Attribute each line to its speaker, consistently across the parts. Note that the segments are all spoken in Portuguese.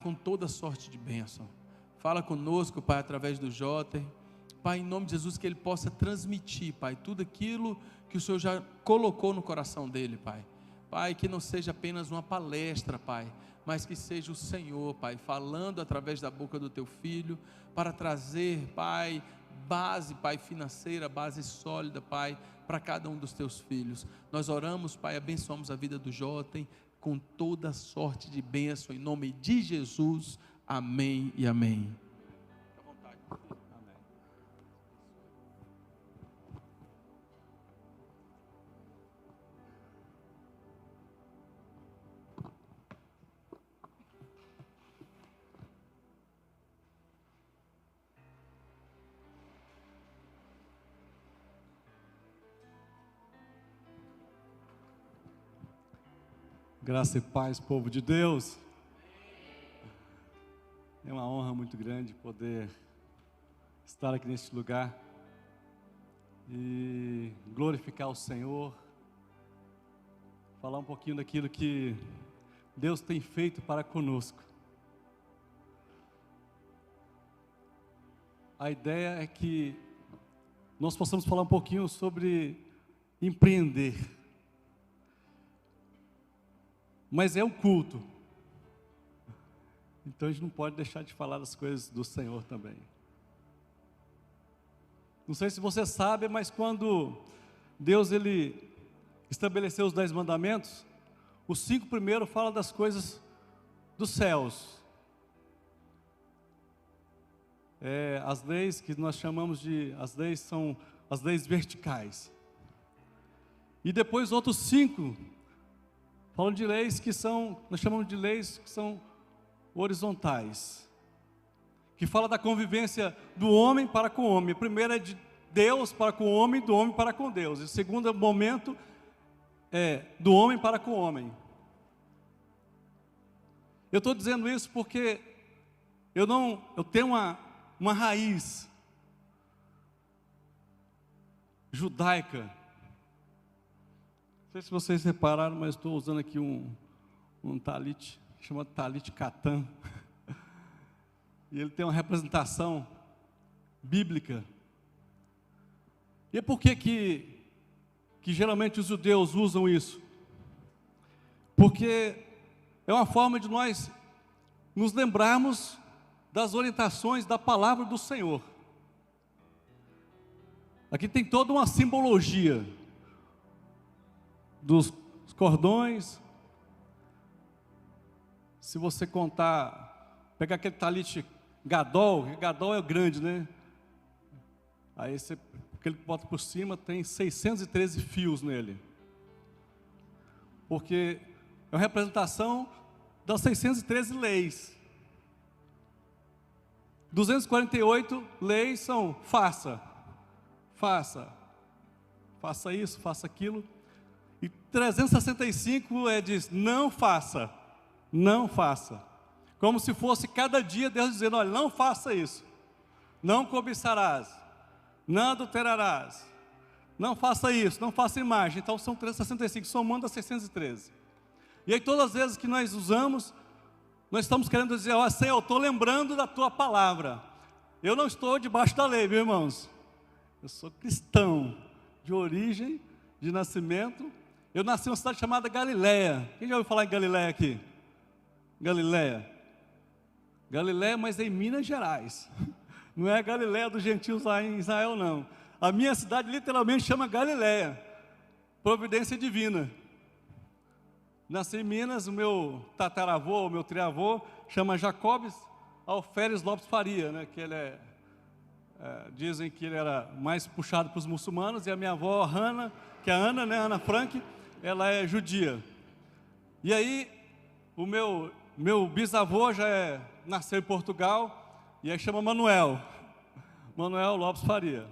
Speaker 1: com toda sorte de bênção. Fala conosco, Pai, através do Jotem. Pai, em nome de Jesus, que ele possa transmitir, Pai, tudo aquilo que o Senhor já colocou no coração dele, Pai. Pai, que não seja apenas uma palestra, Pai, mas que seja o Senhor, Pai, falando através da boca do Teu Filho, para trazer, Pai, base, Pai, financeira, base sólida, Pai, para cada um dos Teus filhos. Nós oramos, Pai, abençoamos a vida do Jotem, com toda sorte de bênção, em nome de Jesus, amém e amém. Fique à vontade. Amém.
Speaker 2: Graça e paz, povo de Deus. É uma honra muito grande poder estar aqui neste lugar e glorificar o Senhor, falar um pouquinho daquilo que Deus tem feito para conosco. A ideia é que nós possamos falar um pouquinho sobre empreender. Mas é um culto, então a gente não pode deixar de falar das coisas do Senhor também. Não sei se você sabe, mas quando Deus ele estabeleceu os 10 mandamentos, os 5 primeiros falam das coisas dos céus. As leis que nós chamamos de, as leis são as leis verticais. E depois outros 5 falam de leis que são, nós chamamos de leis que são horizontais, que fala da convivência do homem para com o homem. A primeira é de Deus para com o homem, do homem para com Deus. E o segundo momento é do homem para com o homem. Eu estou dizendo isso porque eu tenho uma raiz judaica. Não sei se vocês repararam, mas estou usando aqui um talit, chamado talit Catan. E ele tem uma representação bíblica. E por que geralmente os judeus usam isso? Porque é uma forma de nós nos lembrarmos das orientações da palavra do Senhor. Aqui tem toda uma simbologia dos cordões. Se você contar, pegar aquele talit gadol é o grande, né? Aí aquele que bota por cima tem 613 fios nele, porque é uma representação das 613 leis. 248 leis são faça isso, faça aquilo. E 365 diz não faça. Como se fosse cada dia Deus dizendo, olha, não faça isso. Não cobiçarás, não adulterarás, não faça isso, não faça imagem. Então são 365, somando a 613. E aí todas as vezes que nós usamos, nós estamos querendo dizer, ó Senhor, eu estou lembrando da tua palavra. Eu não estou debaixo da lei, meus irmãos. Eu sou cristão, de origem, de nascimento. Eu nasci em uma cidade chamada Galileia. Quem já ouviu falar em Galileia aqui? Galileia, mas é em Minas Gerais. Não é a Galileia dos gentios lá em Israel, não. A minha cidade literalmente chama Galileia, providência divina. Nasci em Minas, o meu tataravô, o meu triavô, chama Jacobes Alferes Lopes Faria, né? Que ele dizem que ele era mais puxado para os muçulmanos, e a minha avó, Hannah, que é a Ana, né? Ana Frank, ela é judia. E aí, o meu bisavô já nasceu em Portugal, e aí chama Manuel Lopes Faria.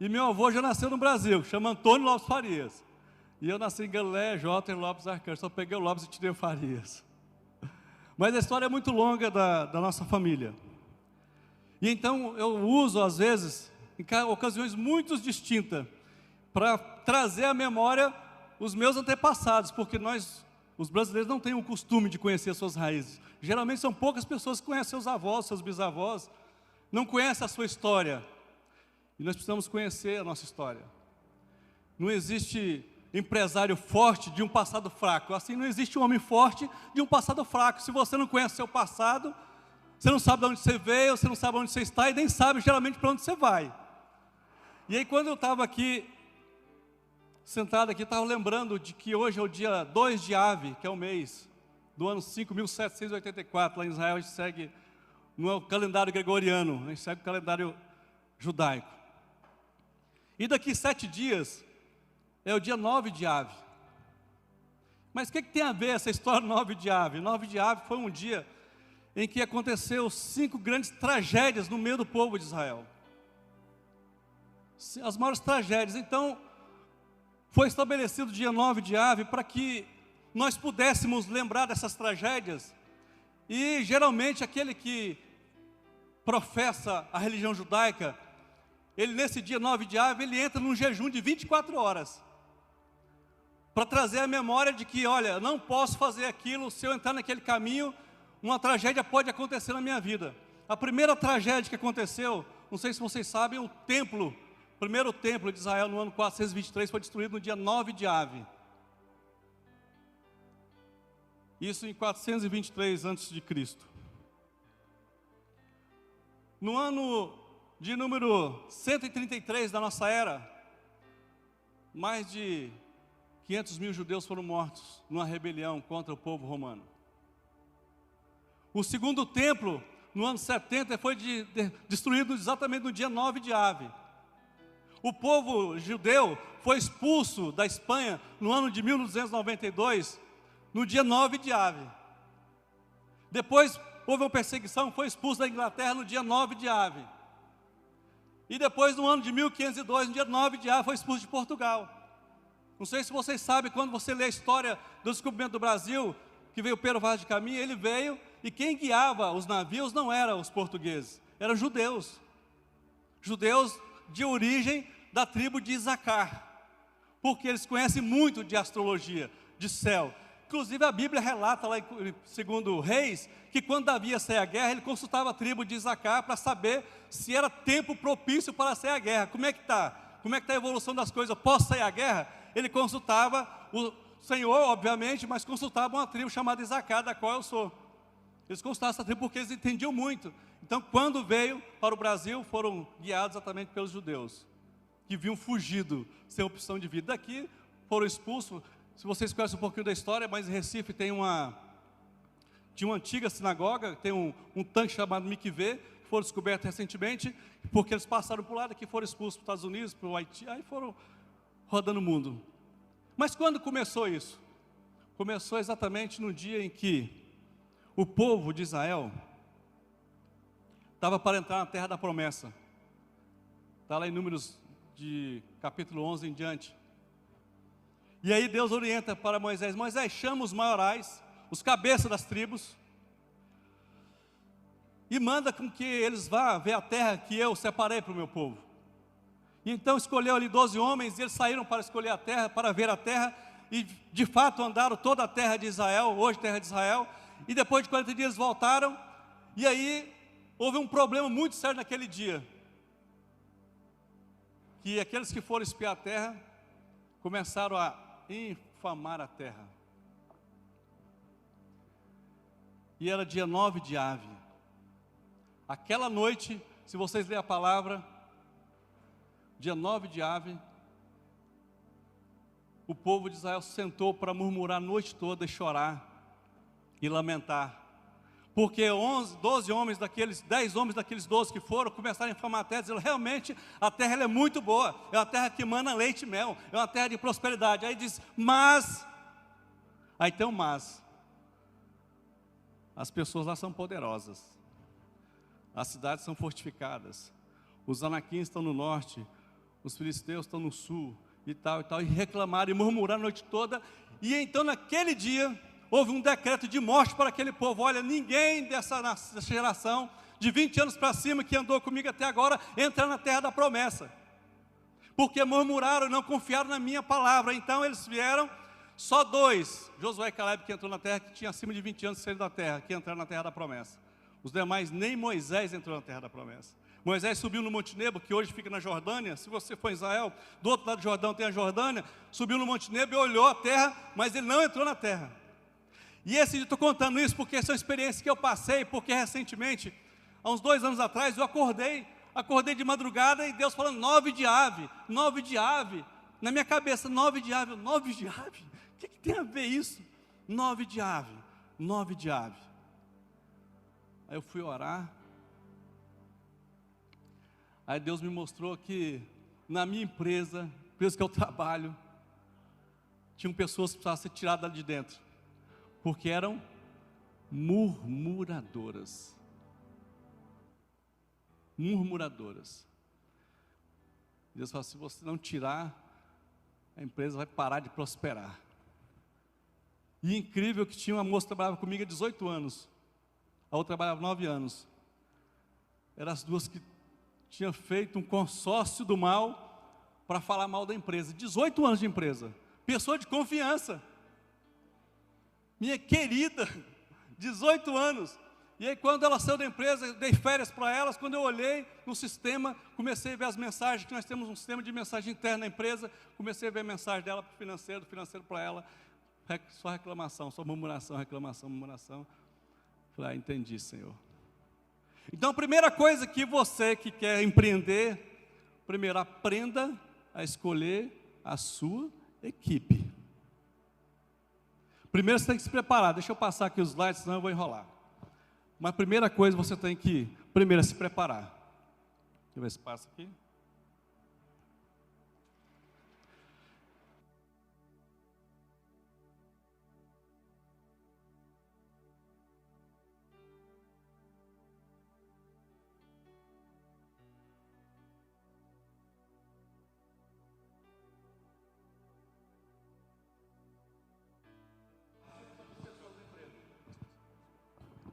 Speaker 2: E meu avô já nasceu no Brasil, chama Antônio Lopes Farias. E eu nasci em Galileia, Jotem Lopes Arcanjo, só peguei o Lopes e tirei o Farias. Mas a história é muito longa da nossa família. E então eu uso, às vezes, em ocasiões muito distintas, para trazer à memória os meus antepassados, porque nós Os brasileiros não têm o costume de conhecer suas raízes. Geralmente são poucas pessoas que conhecem seus avós, seus bisavós, não conhecem a sua história. E nós precisamos conhecer a nossa história. Não existe empresário forte de um passado fraco. Assim, não existe um homem forte de um passado fraco. Se você não conhece seu passado, você não sabe de onde você veio, você não sabe onde você está e nem sabe geralmente para onde você vai. E aí quando eu estava aqui, sentado aqui, estava lembrando de que hoje é o dia 2 de Ave, que é o mês do ano 5.784, lá em Israel a gente segue no calendário gregoriano, a gente segue o calendário judaico. E daqui 7 dias é o dia 9 de Ave. Mas o que tem a ver essa história 9 de Ave? 9 de Ave foi um dia em que aconteceu 5 grandes tragédias no meio do povo de Israel. As maiores tragédias. Então, foi estabelecido o dia 9 de Ave para que nós pudéssemos lembrar dessas tragédias. E geralmente aquele que professa a religião judaica, ele nesse dia 9 de Ave, ele entra num jejum de 24 horas. Para trazer a memória de que, olha, não posso fazer aquilo, se eu entrar naquele caminho, uma tragédia pode acontecer na minha vida. A primeira tragédia que aconteceu, não sei se vocês sabem, o primeiro templo de Israel no ano 423 foi destruído no dia 9 de Ave. Isso em 423 a.C. No ano de número 133 da nossa era, mais de 500 mil judeus foram mortos numa rebelião contra o povo romano. O segundo templo, no ano 70, foi destruído exatamente no dia 9 de Ave. O povo judeu foi expulso da Espanha no ano de 1292, no dia 9 de Ave. Depois houve uma perseguição, foi expulso da Inglaterra no dia 9 de Ave. E depois, no ano de 1502, no dia 9 de Ave, foi expulso de Portugal. Não sei se vocês sabem, quando você lê a história do descobrimento do Brasil, que veio Pero Vaz de Caminha, ele veio, e quem guiava os navios não eram os portugueses, eram judeus. Judeus de origem da tribo de Isacar, porque eles conhecem muito de astrologia, de céu. Inclusive a Bíblia relata lá em 2 Reis, que quando Davi ia sair à guerra, ele consultava a tribo de Isacar para saber se era tempo propício para sair à guerra. Como é que está? Como é que está a evolução das coisas? Posso sair à guerra? Ele consultava o Senhor, obviamente, mas consultava uma tribo chamada Isacar, da qual eu sou. Eles consultavam essa tribo porque eles entendiam muito. Então, quando veio para o Brasil, foram guiados exatamente pelos judeus, que vinham fugido, sem opção de vida. Daqui foram expulsos. Se vocês conhecem um pouquinho da história, mas em Recife tinha uma antiga sinagoga, tem um tanque chamado Mikveh, que foi descoberto recentemente, porque eles passaram por lá, daqui foram expulsos para os Estados Unidos, para o Haiti, aí foram rodando o mundo. Mas quando começou isso? Começou exatamente no dia em que o povo de Israel estava para entrar na terra da promessa. Está lá em Números de capítulo 11 em diante. E aí Deus orienta para Moisés: Moisés, chama os maiorais, os cabeças das tribos, e manda com que eles vá ver a terra que eu separei para o meu povo. E então escolheu ali 12 homens, e eles saíram para escolher a terra, para ver a terra, e de fato andaram toda a terra de Israel, hoje terra de Israel, e depois de 40 dias voltaram, e aí houve um problema muito sério naquele dia, que aqueles que foram espiar a terra, começaram a infamar a terra. E era dia 9 de Ave. Aquela noite, se vocês lerem a palavra, dia 9 de Ave, o povo de Israel sentou para murmurar a noite toda e chorar e lamentar. Porque 10 homens daqueles 12 que foram, começaram a infamar a terra, dizendo: realmente a terra ela é muito boa, é uma terra que emana leite e mel, é uma terra de prosperidade. Aí diz: mas, aí tem um mas, as pessoas lá são poderosas, as cidades são fortificadas, os anaquins estão no norte, os filisteus estão no sul, e tal, e reclamaram e murmuraram a noite toda. E então naquele dia houve um decreto de morte para aquele povo. Olha, ninguém dessa geração, de 20 anos para cima, que andou comigo até agora, entra na terra da promessa, porque murmuraram e não confiaram na minha palavra. Então eles vieram, Só 2, Josué e Caleb, que entrou na terra, que tinha acima de 20 anos de saído da terra, que entraram na terra da promessa. Os demais, nem Moisés entrou na terra da promessa. Moisés subiu no Monte Nebo, que hoje fica na Jordânia. Se você for em Israel, do outro lado do Jordão tem a Jordânia. Subiu no Monte Nebo e olhou a terra, mas ele não entrou na terra. E estou contando isso porque essa é uma experiência que eu passei, porque recentemente, há uns 2 anos atrás, eu acordei de madrugada e Deus falando 9 de ave. Na minha cabeça, 9 de ave. 9 de ave? O que tem a ver isso? 9 de ave. Aí eu fui orar. Aí Deus me mostrou que na minha empresa que eu trabalho, tinham pessoas que precisavam ser tiradas de dentro, porque eram murmuradoras. Deus falou: se você não tirar, a empresa vai parar de prosperar. E incrível que tinha uma moça que trabalhava comigo há 18 anos, a outra trabalhava 9 anos. Eram as duas que tinham feito um consórcio do mal para falar mal da empresa. 18 anos de empresa, pessoa de confiança, minha querida, 18 anos. E aí quando ela saiu da empresa, dei férias para elas. Quando eu olhei no sistema, comecei a ver as mensagens, que nós temos um sistema de mensagem interna na empresa. Comecei a ver a mensagem dela para o financeiro, do financeiro para ela. Só reclamação, só murmuração. Falei: entendi, Senhor. Então a primeira coisa que você que quer empreender, primeiro aprenda a escolher a sua equipe. Primeiro você tem que se preparar. Deixa eu passar aqui os slides, senão eu vou enrolar. Mas a primeira coisa você tem que, primeiro, se preparar. Deixa eu ver se passa aqui.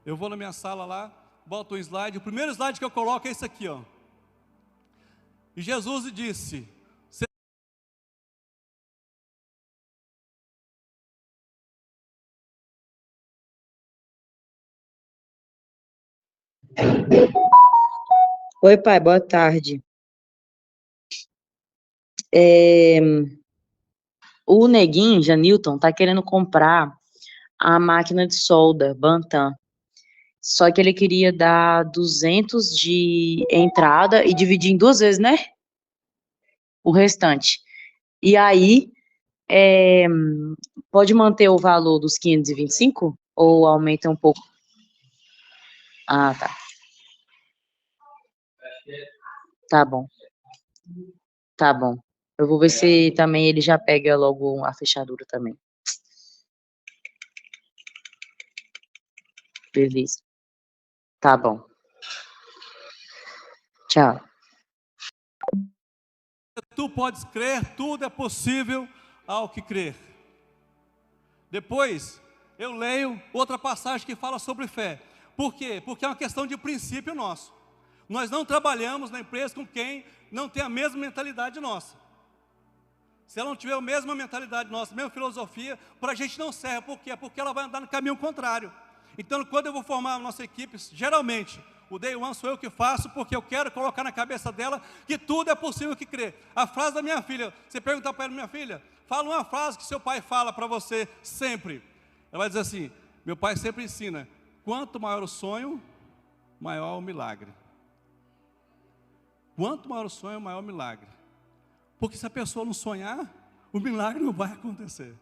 Speaker 2: Eu vou na minha sala lá, boto um slide. O primeiro slide que eu coloco é esse aqui, ó. E Jesus disse:
Speaker 3: Oi, pai, boa tarde. É, o Neguinho, Janilton, tá querendo comprar a máquina de solda, Bantam. Só que ele queria dar 200 de entrada e dividir em 2 vezes, né? O restante. E aí, pode manter o valor dos 525? Ou aumenta um pouco? Ah, tá. Tá bom. Tá bom. Eu vou ver se também ele já pega logo a fechadura também. Beleza. Tá bom. Tchau.
Speaker 2: tu podes crer, tudo é possível ao que crer. Depois, eu leio outra passagem que fala sobre fé. Por quê? Porque é uma questão de princípio nosso. Nós não trabalhamos na empresa com quem não tem a mesma mentalidade nossa. Se ela não tiver a mesma mentalidade nossa, a mesma filosofia, para a gente não serve. Por quê? Porque ela vai andar no caminho contrário. Então, quando eu vou formar a nossa equipe, geralmente, o Day One sou eu que faço, porque eu quero colocar na cabeça dela que tudo é possível que crer. A frase da minha filha, você perguntar para ela: minha filha, fala uma frase que seu pai fala para você sempre. Ela vai dizer assim: meu pai sempre ensina, quanto maior o sonho, maior o milagre. Quanto maior o sonho, maior o milagre. Porque se a pessoa não sonhar, o milagre não vai acontecer.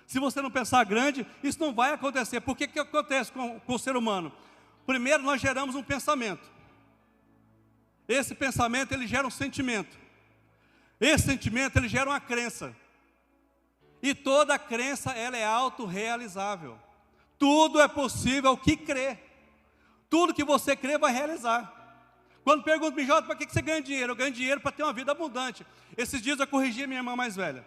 Speaker 2: Se você não pensar grande, isso não vai acontecer. Por que acontece com o ser humano? Primeiro, nós geramos um pensamento. Esse pensamento, ele gera um sentimento. Esse sentimento, ele gera uma crença. E toda crença, ela é autorrealizável. Tudo é possível ao que crer. Tudo que você crê vai realizar. Quando pergunto, Jota, para que você ganha dinheiro? Eu ganho dinheiro para ter uma vida abundante. Esses dias eu corrigi a minha irmã mais velha.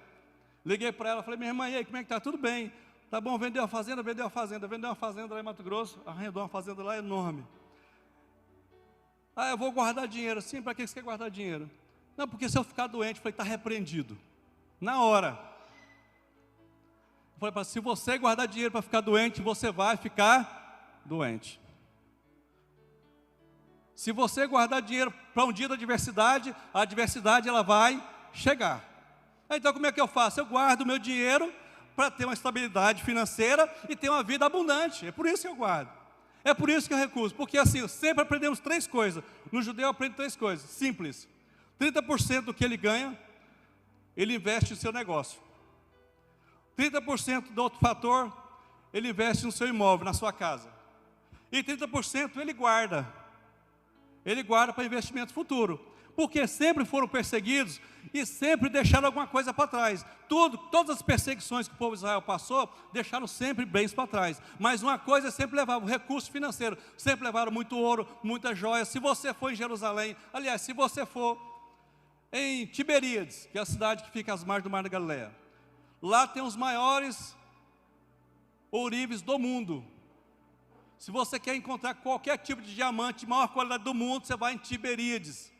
Speaker 2: Liguei para ela, falei: minha irmã, e aí, como é que está? Tudo bem. Tá bom, vendeu uma fazenda lá em Mato Grosso, arrendou uma fazenda lá enorme. Ah, eu vou guardar dinheiro. Sim, para que você quer guardar dinheiro? Não, porque se eu ficar doente, falei, está repreendido. Na hora. Eu falei para se você guardar dinheiro para ficar doente, você vai ficar doente. Se você guardar dinheiro para um dia da adversidade, a adversidade ela vai chegar. Então como é que eu faço? Eu guardo o meu dinheiro para ter uma estabilidade financeira e ter uma vida abundante. É por isso que eu guardo. É por isso que eu recuso. Porque assim, sempre aprendemos 3 coisas. No judeu eu aprendo 3 coisas, simples. 30% do que ele ganha, ele investe no seu negócio. 30% do outro fator, ele investe no seu imóvel, na sua casa. E 30% ele guarda. Ele guarda para investimento futuro. Porque sempre foram perseguidos e sempre deixaram alguma coisa para trás. Todas as perseguições que o povo de Israel passou, deixaram sempre bens para trás. Mas uma coisa sempre levava, o recurso financeiro. Sempre levaram muito ouro, muitas joias. Se você for em Jerusalém, aliás, se você for em Tiberíades, que é a cidade que fica às margens do Mar da Galileia, lá tem os maiores ourives do mundo. Se você quer encontrar qualquer tipo de diamante de maior qualidade do mundo, você vai em Tiberíades.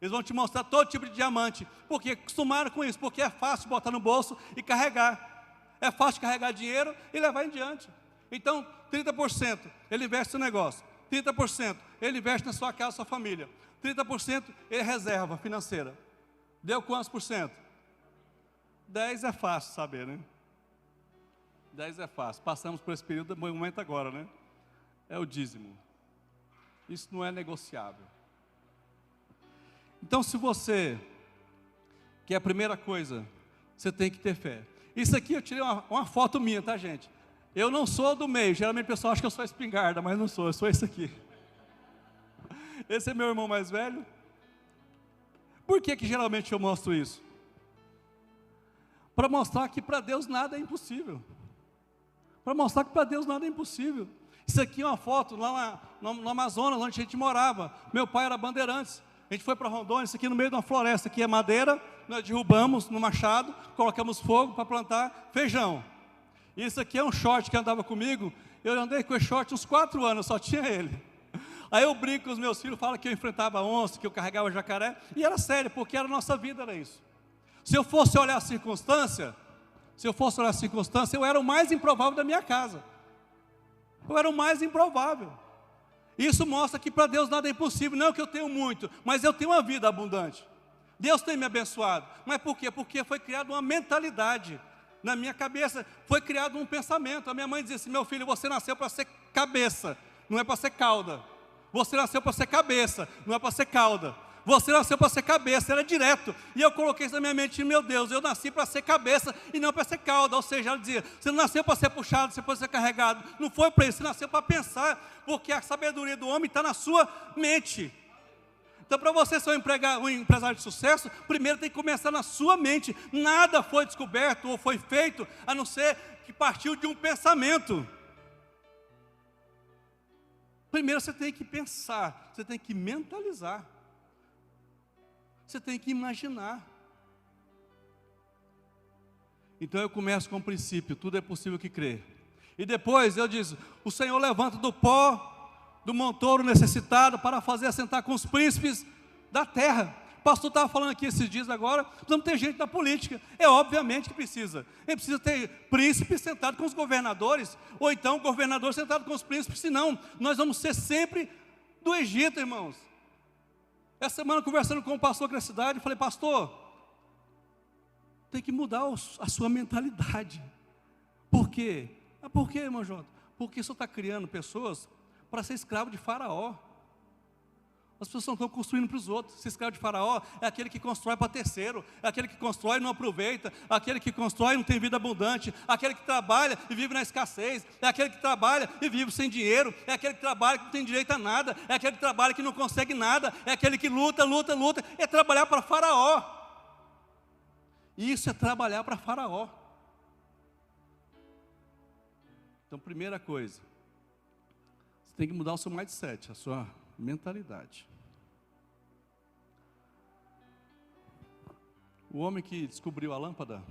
Speaker 2: Eles vão te mostrar todo tipo de diamante. Porque acostumaram com isso, porque é fácil botar no bolso e carregar. É fácil carregar dinheiro e levar em diante. Então, 30% ele investe no negócio. 30% ele investe na sua casa, sua família. 30% ele reserva financeira. Deu quantos por cento? 10 é fácil saber, né? 10 é fácil. Passamos por esse período, do momento agora, né? É o dízimo. Isso não é negociável. Então, se você quer a primeira coisa, você tem que ter fé. Isso aqui eu tirei uma foto minha, tá, gente? Eu não sou do meio. Geralmente o pessoal acha que eu sou espingarda, mas não sou. Eu sou esse aqui. Esse é meu irmão mais velho. Por que geralmente eu mostro isso? Para mostrar que para Deus nada é impossível. Para mostrar que para Deus nada é impossível. Isso aqui é uma foto lá no Amazonas, onde a gente morava. Meu pai era bandeirantes. A gente foi para Rondônia, isso aqui no meio de uma floresta. Aqui é madeira, nós derrubamos no machado, colocamos fogo para plantar feijão. Isso aqui é um short que andava comigo. Eu andei com esse short uns 4 anos, só tinha ele. Aí eu brinco com os meus filhos, falo que eu enfrentava onça, que eu carregava jacaré. E era sério, porque era a nossa vida, era isso. Se eu fosse olhar a circunstância, eu era o mais improvável da minha casa. Eu era o mais improvável. Isso mostra que para Deus nada é impossível. Não que eu tenho muito, mas eu tenho uma vida abundante. Deus tem me abençoado. Mas por quê? Porque foi criada uma mentalidade. Na minha cabeça foi criado um pensamento. A minha mãe dizia assim: meu filho, você nasceu para ser cabeça, não é para ser cauda. Você nasceu para ser cabeça, não é para ser cauda. Você nasceu para ser cabeça, era direto. E eu coloquei isso na minha mente: meu Deus, eu nasci para ser cabeça e não para ser cauda. Ou seja, ela dizia: você não nasceu para ser puxado, você pode ser carregado. Não foi para isso, você nasceu para pensar, porque a sabedoria do homem está na sua mente. Então, para você ser um empresário de sucesso, primeiro tem que começar na sua mente. Nada foi descoberto ou foi feito, a não ser que partiu de um pensamento. Primeiro você tem que pensar, você tem que mentalizar. Você tem que imaginar. Então eu começo com o princípio: tudo é possível que crê. E depois eu digo: o Senhor levanta do pó do montouro necessitado para fazer assentar com os príncipes da terra. O pastor estava falando aqui esses dias agora, precisamos ter gente da política. É obviamente que precisa. Ele precisa ter príncipe sentado com os governadores, ou então governador sentado com os príncipes, senão nós vamos ser sempre do Egito, irmãos. Essa semana, conversando com o pastor aqui da cidade, eu falei: pastor, tem que mudar a sua mentalidade. Por quê? Por quê, irmão Jota? Porque você está criando pessoas para ser escravo de Faraó. As pessoas não estão construindo para os outros. Ser escravo de Faraó é aquele que constrói para terceiro, é aquele que constrói e não aproveita, é aquele que constrói e não tem vida abundante, é aquele que trabalha e vive na escassez, é aquele que trabalha e vive sem dinheiro, é aquele que trabalha que não tem direito a nada, é aquele que trabalha que não consegue nada, é aquele que luta, é trabalhar para Faraó. Isso é trabalhar para Faraó. Então, primeira coisa, você tem que mudar o seu mindset, a sua mentalidade. O homem que descobriu a lâmpada,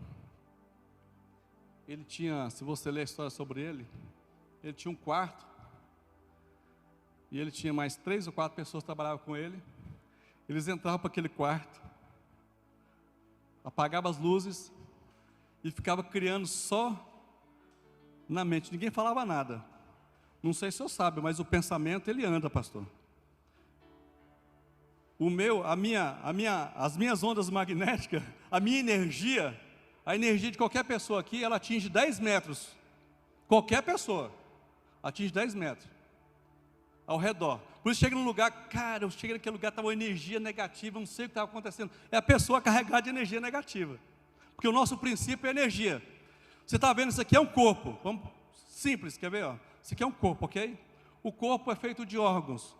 Speaker 2: ele tinha, se você ler a história sobre ele tinha um quarto, e ele tinha mais 3 ou 4 pessoas que trabalhavam com ele. Eles entravam para aquele quarto, apagavam as luzes, e ficava criando só na mente, ninguém falava nada. Não sei se eu sabe, mas o pensamento ele anda, pastor. As minhas ondas magnéticas, a minha energia, a energia de qualquer pessoa aqui, ela atinge 10 metros. Qualquer pessoa atinge 10 metros ao redor. Por isso chega num lugar, cara, eu cheguei naquele lugar, estava uma energia negativa, não sei o que estava acontecendo. É a pessoa carregada de energia negativa. Porque o nosso princípio é energia. Você está vendo, isso aqui é um corpo. Vamos, simples, quer ver? Ó? Isso aqui é um corpo, ok? O corpo é feito de órgãos.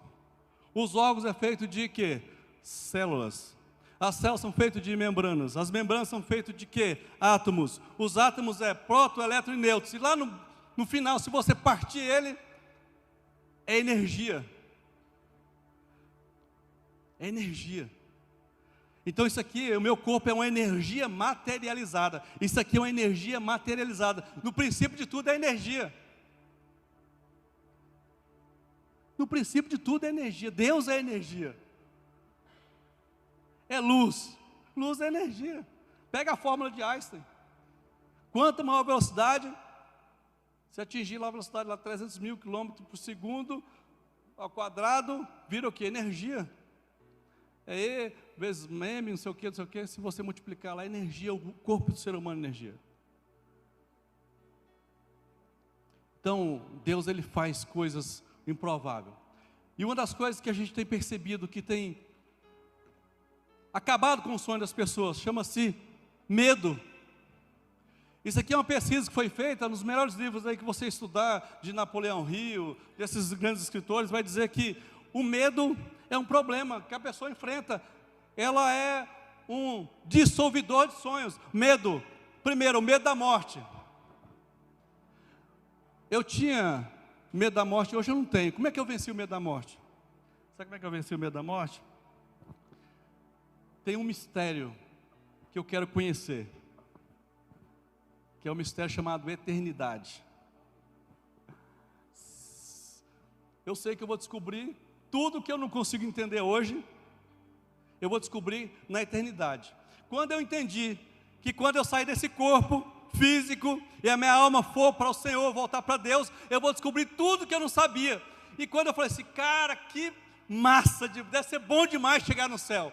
Speaker 2: Os órgãos é feito de quê? Células. As células são feitas de membranas. As membranas são feitas de quê? Átomos. Os átomos é próton, elétron e nêutron. E lá no final, se você partir ele, é energia. É energia. Então isso aqui, o meu corpo é uma energia materializada. Isso aqui é uma energia materializada. No princípio de tudo é energia. No princípio de tudo é energia. Deus é energia. É luz. Luz é energia. Pega a fórmula de Einstein. Quanto maior velocidade, se atingir lá a velocidade lá 300 mil quilômetros por segundo ao quadrado, vira o que? Energia. É E vezes M, não sei o que, se você multiplicar lá, energia, o corpo do ser humano é energia. Então, Deus ele faz coisas improváveis. E uma das coisas que a gente tem percebido que tem acabado com o sonho das pessoas, chama-se medo. Isso aqui é uma pesquisa que foi feita nos melhores livros aí que você estudar, de Napoleão Hill, desses grandes escritores, vai dizer que o medo é um problema que a pessoa enfrenta. Ela é um dissolvidor de sonhos. Medo. Primeiro, o medo da morte. Eu tinha medo da morte, hoje eu não tenho. Como é que eu venci o medo da morte? Sabe como é que eu venci o medo da morte? Tem um mistério que eu quero conhecer, que é um mistério chamado eternidade. Eu sei que eu vou descobrir tudo que eu não consigo entender hoje, eu vou descobrir na eternidade. Quando eu entendi que quando eu sair desse corpo físico e a minha alma for para o Senhor, voltar para Deus, eu vou descobrir tudo que eu não sabia. E quando eu falei assim, cara, que massa, deve ser bom demais chegar no céu.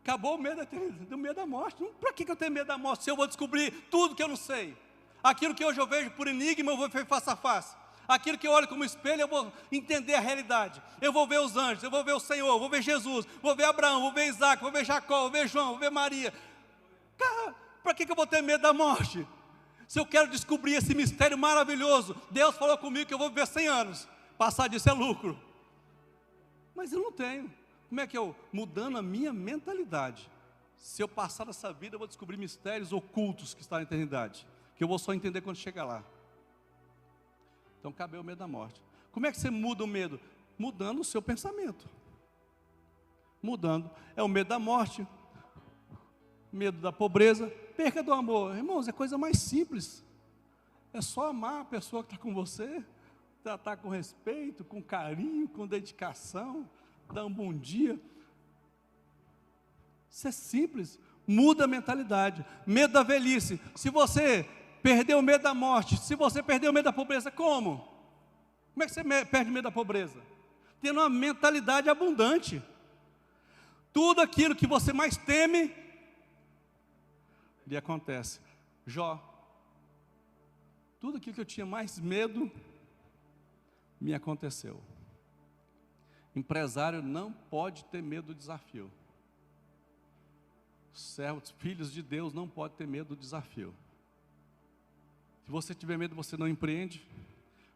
Speaker 2: Acabou o medo do medo da morte. Para que eu tenho medo da morte se eu vou descobrir tudo que eu não sei? Aquilo que hoje eu vejo por enigma, eu vou ver face a face. Aquilo que eu olho como espelho, eu vou entender a realidade. Eu vou ver os anjos, eu vou ver o Senhor, vou ver Jesus, vou ver Abraão, vou ver Isaac, vou ver Jacó, vou ver João, vou ver Maria. Cara, para que eu vou ter medo da morte? Se eu quero descobrir esse mistério maravilhoso, Deus falou comigo que eu vou viver 100 anos. Passar disso é lucro. Mas eu não tenho. Como é que eu, mudando a minha mentalidade, se eu passar essa vida, eu vou descobrir mistérios ocultos que estão na eternidade, que eu vou só entender quando chegar lá. Então, cabe o medo da morte. Como é que você muda o medo? Mudando o seu pensamento. Mudando. É o medo da morte, medo da pobreza, perca do amor. Irmãos, é coisa mais simples. É só amar a pessoa que está com você, tratar com respeito, com carinho, com dedicação, dar um bom dia. Isso é simples. Muda a mentalidade. Medo da velhice. Se você perdeu o medo da morte, se você perdeu o medo da pobreza, como? Como é que você perde o medo da pobreza? Tendo uma mentalidade abundante. Tudo aquilo que você mais teme, lhe acontece. Jó, tudo aquilo que eu tinha mais medo, me aconteceu. Empresário não pode ter medo do desafio. Servos, filhos de Deus não podem ter medo do desafio. Se você tiver medo, você não empreende,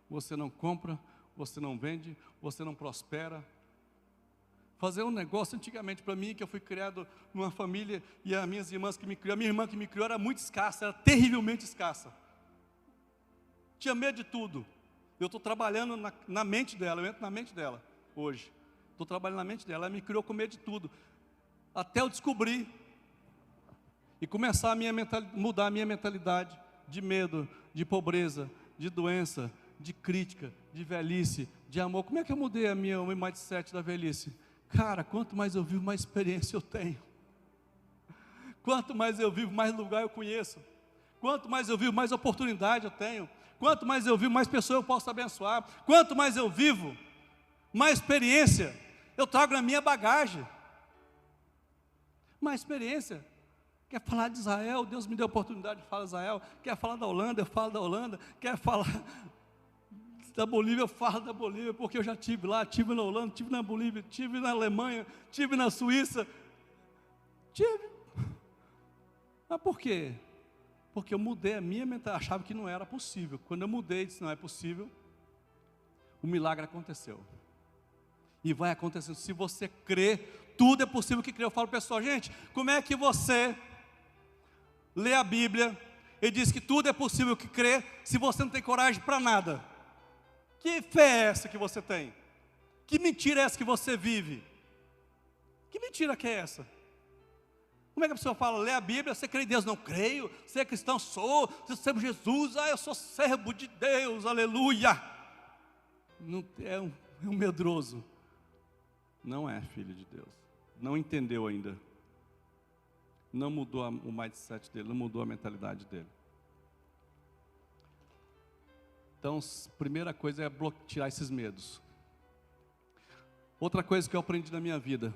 Speaker 2: você não compra, você não vende, você não prospera. Fazer um negócio, antigamente para mim, que eu fui criado numa família, e as minhas irmãs que me criaram, a minha irmã que me criou era muito escassa, era terrivelmente escassa. Tinha medo de tudo. Eu estou trabalhando na mente dela, eu entro na mente dela hoje. Estou trabalhando na mente dela, ela me criou com medo de tudo. Até eu descobrir e começar mudar a minha mentalidade de medo, de pobreza, de doença, de crítica, de velhice, de amor. Como é que eu mudei o meu mindset da velhice? Cara, quanto mais eu vivo, mais experiência eu tenho. Quanto mais eu vivo, mais lugar eu conheço. Quanto mais eu vivo, mais oportunidade eu tenho. Quanto mais eu vivo, mais pessoas eu posso abençoar. Quanto mais eu vivo, mais experiência eu trago na minha bagagem. Mais experiência. Quer falar de Israel? Deus me deu a oportunidade de falar de Israel. Quer falar da Holanda? Eu falo da Holanda. Quer falar da Bolívia? Eu falo da Bolívia, porque eu já estive lá, estive na Holanda, estive na Bolívia, estive na Alemanha, estive na Suíça. Tive. Mas por quê? Porque eu mudei a minha mentalidade, achava que não era possível. Quando eu mudei, disse, não é possível, o milagre aconteceu. E vai acontecendo. Se você crê, tudo é possível que crê. Eu falo, pessoal, gente, como é que você lê a Bíblia e diz que tudo é possível que crê, se você não tem coragem para nada? Que fé é essa que você tem? Que mentira é essa que você vive? Que mentira que é essa? Como é que a pessoa fala, lê a Bíblia, você crê em Deus? Não creio, você é cristão? Sou, você serve Jesus, eu sou servo de Deus, aleluia. Não, é um medroso. Não é filho de Deus, não entendeu ainda, não mudou o mindset dele, não mudou a mentalidade dele. Então, primeira coisa é tirar esses medos. Outra coisa que eu aprendi na minha vida: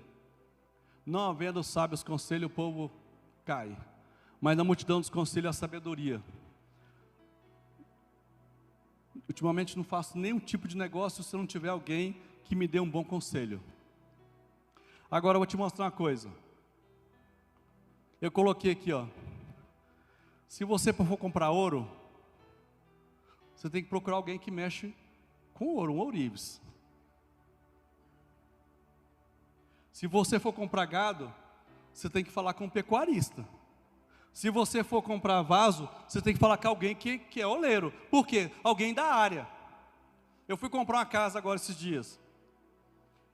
Speaker 2: não havendo sábios conselho, o povo cai, mas na multidão dos conselhos a sabedoria. Ultimamente não faço nenhum tipo de negócio se não tiver alguém que me dê um bom conselho. Agora eu vou te mostrar uma coisa. Eu coloquei aqui, ó. Se você for comprar ouro, você tem que procurar alguém que mexe com ouro, um ourives. Se você for comprar gado, você tem que falar com um pecuarista. Se você for comprar vaso, você tem que falar com alguém que é oleiro. Por quê? Alguém da área. Eu fui comprar uma casa agora esses dias.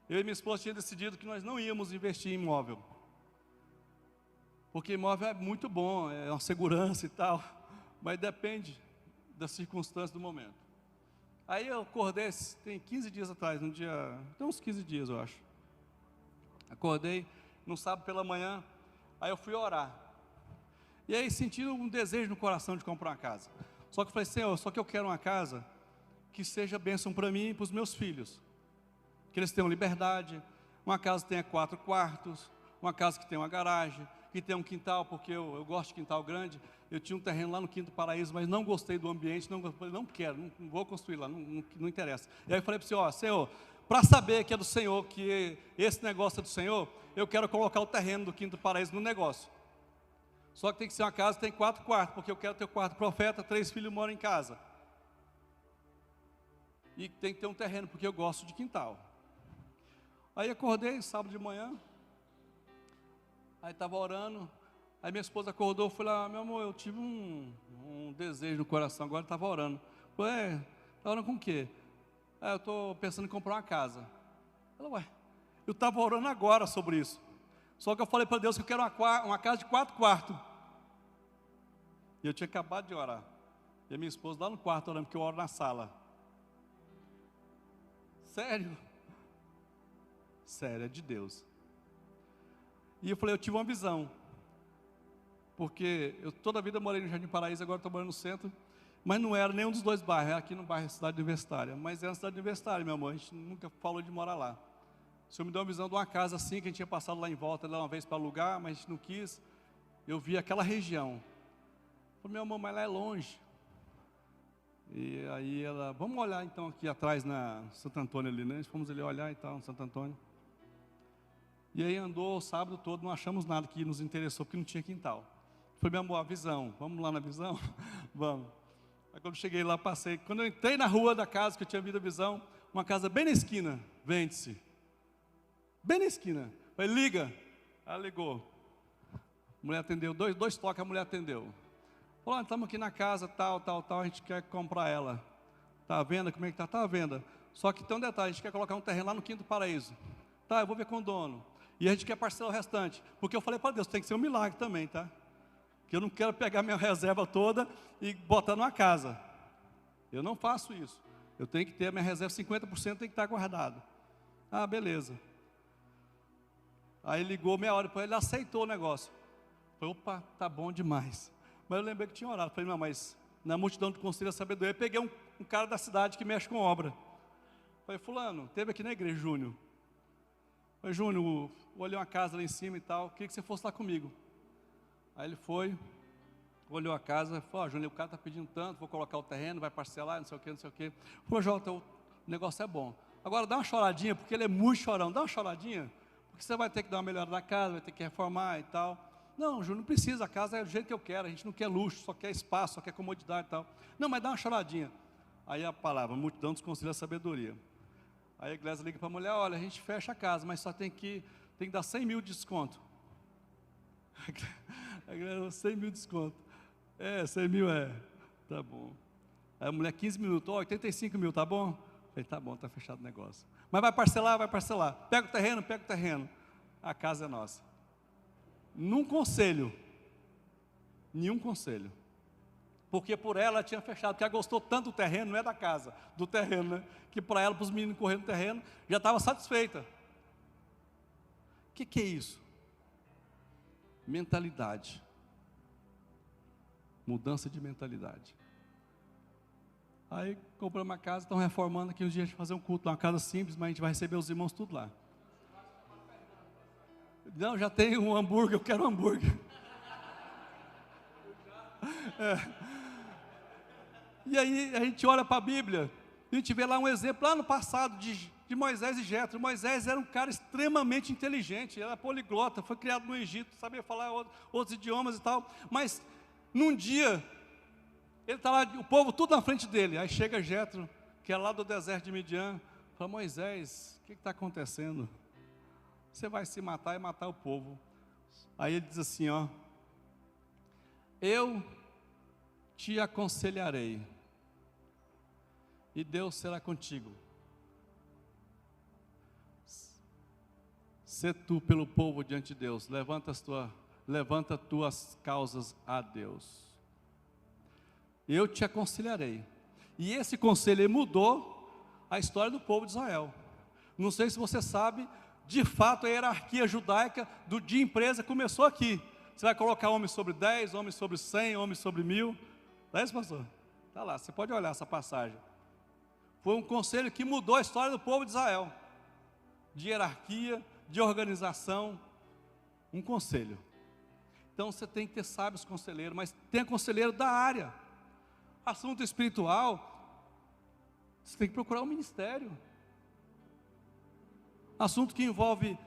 Speaker 2: Eu e minha esposa tínhamos decidido que nós não íamos investir em imóvel. Porque imóvel é muito bom, é uma segurança e tal, mas depende das circunstâncias do momento. Aí eu acordei, tem 15 dias atrás, tem uns 15 dias eu acho. Acordei no sábado pela manhã, aí eu fui orar. E aí senti um desejo no coração de comprar uma casa. Só que eu falei, Senhor, só que eu quero uma casa que seja bênção para mim e para os meus filhos. Que eles tenham liberdade, uma casa que tenha 4 quartos, uma casa que tenha uma garagem, que tenha um quintal, porque eu gosto de quintal grande. Eu tinha um terreno lá no Quinto Paraíso, mas não gostei do ambiente, não quero, não vou construir lá, não interessa. E aí eu falei para o Senhor, Senhor, para saber que é do Senhor, que esse negócio é do Senhor, eu quero colocar o terreno do Quinto Paraíso no negócio. Só que tem que ser uma casa que tem 4 quartos, porque eu quero ter o quarto profeta, 3 filhos moram em casa. E tem que ter um terreno, porque eu gosto de quintal. Aí acordei sábado de manhã, aí estava orando, aí minha esposa acordou, eu falei, meu amor, eu tive um desejo no coração, agora estava orando. Eu falei, está orando com o quê? Eu estou pensando em comprar uma casa. Ela, ué, eu estava orando agora sobre isso. Só que eu falei para Deus que eu quero uma casa de 4 quartos. E eu tinha acabado de orar. E a minha esposa lá no quarto orando, porque eu oro na sala. Sério? Sério, é de Deus. E eu falei, eu tive uma visão. Porque eu toda a vida morei no Jardim Paraíso, agora estou morando no centro. Mas não era nenhum dos dois bairros, era aqui no bairro Cidade Universitária. Mas era uma cidade universitária, meu amor, a gente nunca falou de morar lá. O Senhor me deu uma visão de uma casa assim, que a gente tinha passado lá em volta, lá uma vez para alugar, mas a gente não quis. Eu vi aquela região. Eu falei, meu amor, mas lá é longe. E aí ela, vamos olhar então aqui atrás na Santo Antônio ali, né? Fomos ali olhar e tal, no Santo Antônio. E aí andou o sábado todo, não achamos nada que nos interessou, porque não tinha quintal. Eu falei, meu amor, a visão, vamos lá na visão? Vamos. Aí quando cheguei lá, passei. Quando eu entrei na rua da casa, que eu tinha visto a visão, uma casa bem na esquina, vende-se. Bem na esquina. Falei, liga. Ela ligou. A mulher atendeu, dois toques a mulher atendeu. Falou, estamos aqui na casa, tal, a gente quer comprar ela. Está à venda? Como é que está? Está à venda. Só que tem um detalhe, a gente quer colocar um terreno lá no Quinto Paraíso. Tá, eu vou ver com o dono. E a gente quer parcelar o restante. Porque eu falei para Deus, tem que ser um milagre também, tá? Que eu não quero pegar minha reserva toda e botar numa casa. Eu não faço isso. Eu tenho que ter a minha reserva, 50% tem que estar guardado. Ah, beleza. Aí ligou meia hora depois, ele aceitou o negócio. Falei, opa, tá bom demais. Mas eu lembrei que tinha orado. Falei, não, mas na multidão do conselho da sabedoria. Eu peguei um cara da cidade que mexe com obra. Falei, fulano, teve aqui na igreja, Júnior. Falei, Júnior, olhei uma casa lá em cima e tal, queria que você fosse lá comigo. Aí ele foi, olhou a casa, falou, Júnior, o cara está pedindo tanto, vou colocar o terreno, vai parcelar, não sei o que, não sei o que. Falou, Jota, o negócio é bom. Agora dá uma choradinha, porque ele é muito chorão, dá uma choradinha, porque você vai ter que dar uma melhora na casa, vai ter que reformar e tal. Não, Júnior, não precisa, a casa é do jeito que eu quero, a gente não quer luxo, só quer espaço, só quer comodidade e tal. Não, mas dá uma choradinha. Aí a palavra, multidão dos conselhos da sabedoria. Aí a igreja liga para a mulher, olha, a gente fecha a casa, mas só tem que dar 100 mil de desconto. A igreja, 100 mil de desconto. 100 mil tá bom. Aí a mulher, 15 minutos, 85 mil, tá bom? Falei, tá bom, tá fechado o negócio. Mas vai parcelar, vai parcelar. Pega o terreno. A casa é nossa. Nenhum conselho. Porque por ela tinha fechado, porque ela gostou tanto do terreno, não é da casa, do terreno, né? Que para ela, para os meninos correndo no terreno, já estava satisfeita. O que é isso? Mentalidade. Mudança de mentalidade. Aí compramos uma casa, estão reformando aqui uns dias de fazer um culto, uma casa simples, mas a gente vai receber os irmãos tudo lá. Não, já tem um hambúrguer, eu quero um hambúrguer. E aí a gente olha para a Bíblia, a gente vê lá um exemplo, lá no passado, de Moisés e Jetro. Moisés era um cara extremamente inteligente, era poliglota, foi criado no Egito, sabia falar outros idiomas e tal, mas num dia, ele está lá, o povo tudo na frente dele, aí chega Jetro, que é lá do deserto de Midian, fala, Moisés, o que está acontecendo? Você vai se matar e matar o povo. Aí ele diz assim, eu te aconselharei, e Deus será contigo. Sê tu pelo povo diante de Deus, levanta tuas causas a Deus. Eu te aconselharei. E esse conselho mudou a história do povo de Israel. Não sei se você sabe, de fato a hierarquia judaica de empresa começou aqui. Você vai colocar homem sobre 10, homem sobre 100, homem sobre 1000. Não é isso, pastor? Está lá, você pode olhar essa passagem. Foi um conselho que mudou a história do povo de Israel. De hierarquia, de organização, um conselho. Então você tem que ter sábios conselheiros, mas tem conselheiro da área. Assunto espiritual, você tem que procurar um ministério. Assunto que envolve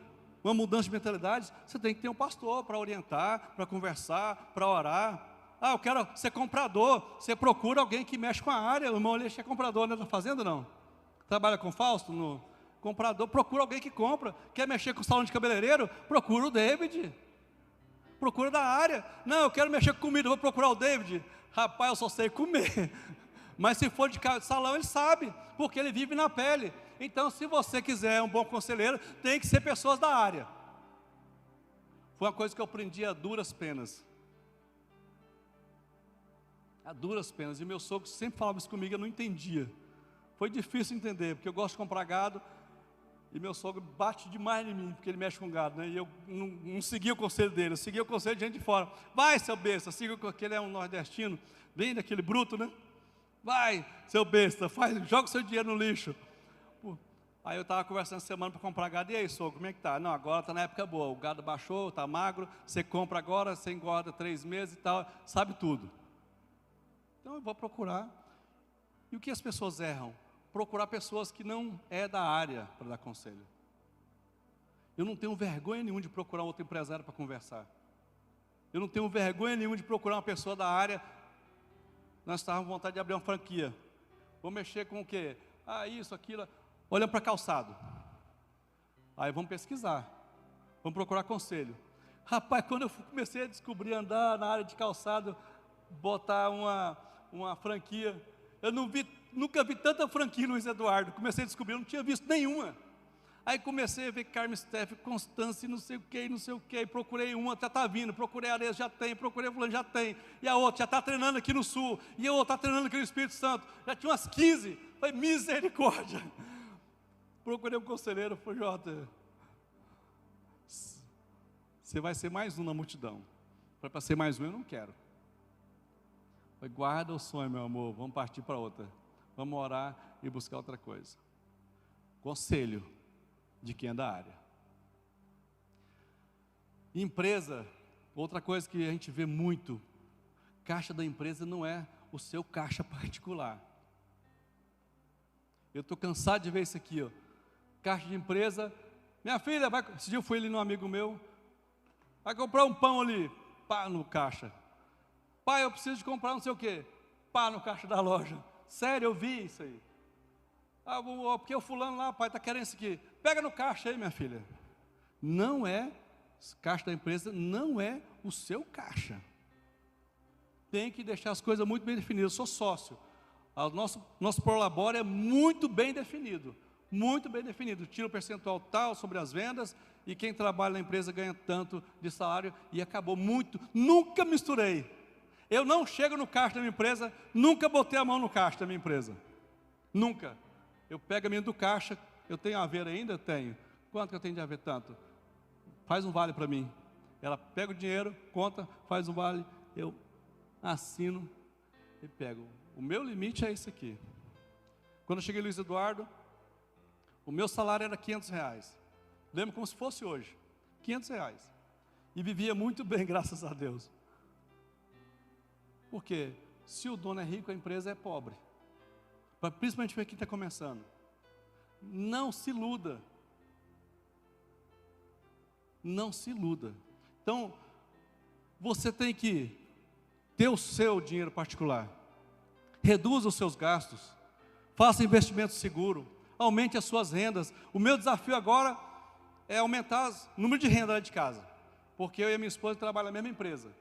Speaker 2: uma mudança de mentalidade, você tem que ter um pastor para orientar, para conversar, para orar. Eu quero ser comprador, você procura alguém que mexe com a área. O irmão Aleixo é comprador, não está fazendo não? Trabalha com Fausto, no comprador, procura alguém que compra. Quer mexer com o salão de cabeleireiro? Procura o David. Procura da área. Não, eu quero mexer com comida, vou procurar o David. Rapaz, eu só sei comer. Mas se for de salão, ele sabe, porque ele vive na pele. Então, se você quiser um bom conselheiro, tem que ser pessoas da área. Foi uma coisa que eu aprendi a duras penas. A duras penas. E meu sogro sempre falava isso comigo, eu não entendia. Foi difícil entender, porque eu gosto de comprar gado. E meu sogro bate demais em mim, porque ele mexe com gado, né? E eu não seguia o conselho dele, eu seguia o conselho de gente de fora. Vai, seu besta, siga, porque ele é um nordestino, bem daquele bruto, né? Vai, seu besta, joga o seu dinheiro no lixo. Aí eu estava conversando essa semana para comprar gado, e aí, sogro, como é que tá? Não, agora está na época boa, o gado baixou, está magro, você compra agora, você engorda 3 meses e tal, sabe tudo. Então eu vou procurar. E o que as pessoas erram? Procurar pessoas que não é da área para dar conselho. Eu não tenho vergonha nenhuma de procurar outro empresário para conversar. Eu não tenho vergonha nenhuma de procurar uma pessoa da área. Nós estávamos com vontade de abrir uma franquia. Vou mexer com o quê? Isso, aquilo. Olhando para calçado. Aí vamos pesquisar. Vamos procurar conselho. Rapaz, quando eu comecei a descobrir andar na área de calçado, botar uma franquia, eu nunca vi tanta franquia, Luiz Eduardo. Comecei a descobrir, eu não tinha visto nenhuma. Aí comecei a ver Carmen Steff, Constância, não sei o que, procurei uma, já está vindo, procurei Areia, já tem, procurei fulano, já tem, e a outra já está treinando aqui no Sul, e a outra está treinando aqui no Espírito Santo, já tinha umas 15, foi misericórdia. Procurei um conselheiro, falei, Jota, você vai ser mais um na multidão. Para ser mais um eu não quero. Falei, guarda o sonho, meu amor, vamos partir para outra. Vamos orar e buscar outra coisa. Conselho de quem é da área. Empresa, outra coisa que a gente vê muito, caixa da empresa não é o seu caixa particular. Eu estou cansado de ver isso aqui, ó. Caixa de empresa, minha filha, esse dia eu fui ali num amigo meu, vai comprar um pão ali, pá, no caixa. Pai, eu preciso de comprar não sei o quê, pá, no caixa da loja. Sério, eu vi isso aí. Ah, porque o fulano lá, pai, está querendo isso aqui. Pega no caixa aí, minha filha. Não é, caixa da empresa não é o seu caixa. Tem que deixar as coisas muito bem definidas. Eu sou sócio. O nosso prolabore é muito bem definido. Muito bem definido. Tira o percentual tal sobre as vendas e quem trabalha na empresa ganha tanto de salário e acabou muito. Nunca misturei. Eu não chego no caixa da minha empresa, nunca botei a mão no caixa da minha empresa. Nunca. Eu pego a minha do caixa, eu tenho haver ainda? Eu tenho. Quanto que eu tenho de haver tanto? Faz um vale para mim. Ela pega o dinheiro, conta, faz um vale, eu assino e pego. O meu limite é esse aqui. Quando eu cheguei Luiz Eduardo, o meu salário era R$500. Lembro como se fosse hoje. R$500. E vivia muito bem, graças a Deus. Porque se o dono é rico, a empresa é pobre. Principalmente para quem está começando. Não se iluda. Não se iluda. Então, você tem que ter o seu dinheiro particular. Reduza os seus gastos. Faça investimento seguro. Aumente as suas rendas. O meu desafio agora é aumentar o número de renda lá de casa. Porque eu e a minha esposa trabalham na mesma empresa.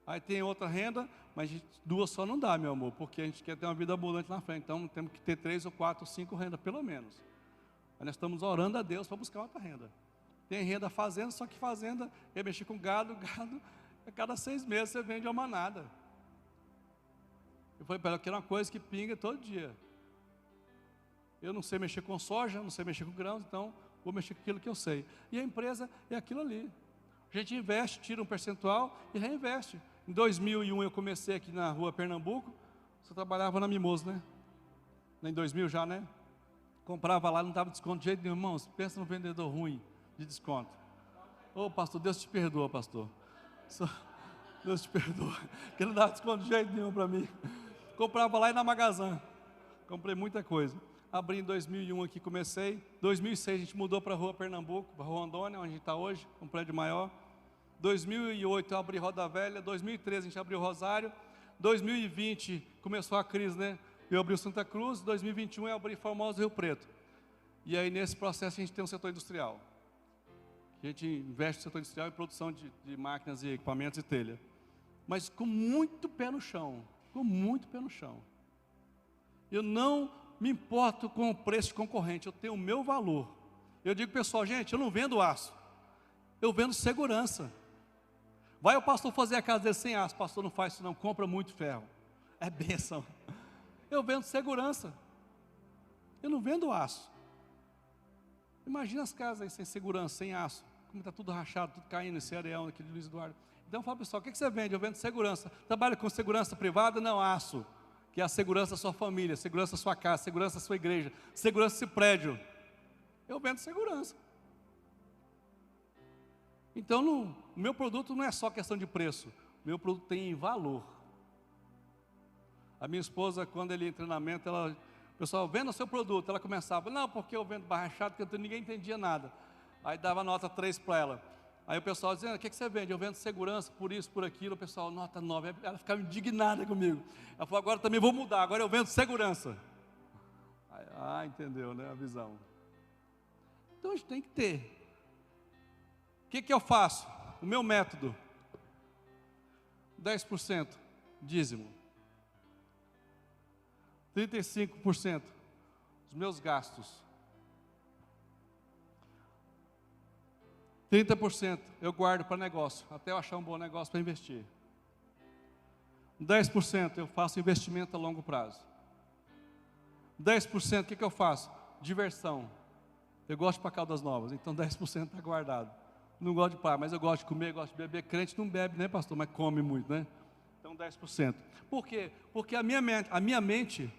Speaker 2: Aí tem outra renda, mas duas só não dá, meu amor, porque a gente quer ter uma vida abundante na frente. Então temos que ter 3 ou 4 ou 5 rendas, pelo menos. Aí nós estamos orando a Deus para buscar outra renda. Tem renda fazenda, só que fazenda é mexer com gado, a cada 6 meses você vende uma manada. Eu falei para ela, eu quero uma coisa que pinga todo dia. Eu não sei mexer com soja, não sei mexer com grãos, então vou mexer com aquilo que eu sei. E a empresa é aquilo ali. A gente investe, tira um percentual e reinveste. Em 2001 eu comecei aqui na rua Pernambuco, você trabalhava na Mimoso, né? Em 2000 já, né? Comprava lá, não dava desconto de jeito nenhum. Irmãos, pensa no vendedor ruim de desconto. Ô pastor, Deus te perdoa, pastor. Deus te perdoa, que não dava desconto de jeito nenhum para mim. Comprava lá e na Magazã. Comprei muita coisa. Abri em 2001 aqui, comecei. 2006 a gente mudou para a rua Pernambuco, para a rua Rondônia, onde a gente está hoje, um prédio maior. 2008 eu abri Roda Velha, 2013 a gente abriu Rosário, 2020 começou a crise, né? Eu abri o Santa Cruz, 2021 eu abri Formosa e Rio Preto. E aí nesse processo a gente tem um setor industrial. A gente investe no setor industrial em produção de máquinas e equipamentos e telha. Mas com muito pé no chão, com muito pé no chão. Eu não me importo com o preço concorrente, eu tenho o meu valor. Eu digo pessoal, gente, eu não vendo aço, eu vendo segurança. Vai o pastor fazer a casa dele sem aço, pastor não faz isso não, compra muito ferro. É bênção. Eu vendo segurança. Eu não vendo aço. Imagina as casas aí sem segurança, sem aço. Como está tudo rachado, tudo caindo, esse areão aqui de Luiz Eduardo. Então eu falo, pessoal, o que você vende? Eu vendo segurança. Trabalha com segurança privada? Não, aço. Que é a segurança da sua família, segurança da sua casa, segurança da sua igreja, segurança desse prédio. Eu vendo segurança. Então, o meu produto não é só questão de preço, o meu produto tem valor. A minha esposa, quando ele ia em treinamento, o pessoal, venda o seu produto, ela começava, não, porque eu vendo barrachado, porque ninguém entendia nada. Aí dava nota 3 para ela. Aí o pessoal dizendo, o que você vende? Eu vendo segurança, por isso, por aquilo. O pessoal, nota 9. Ela ficava indignada comigo. Ela falou, agora também vou mudar, agora eu vendo segurança. Aí, entendeu, né, a visão. Então a gente tem que ter. O que eu faço? O meu método. 10% dízimo. 35% os meus gastos. 30% eu guardo para negócio, até eu achar um bom negócio para investir. 10% eu faço investimento a longo prazo. 10% o que eu faço? Diversão. Eu gosto de ir para Caldas Novas, então 10% está guardado. Não gosto de praia, mas eu gosto de comer, gosto de beber. Crente não bebe, né, pastor? Mas come muito, né? Então não 10%. Por quê? Porque a minha mente,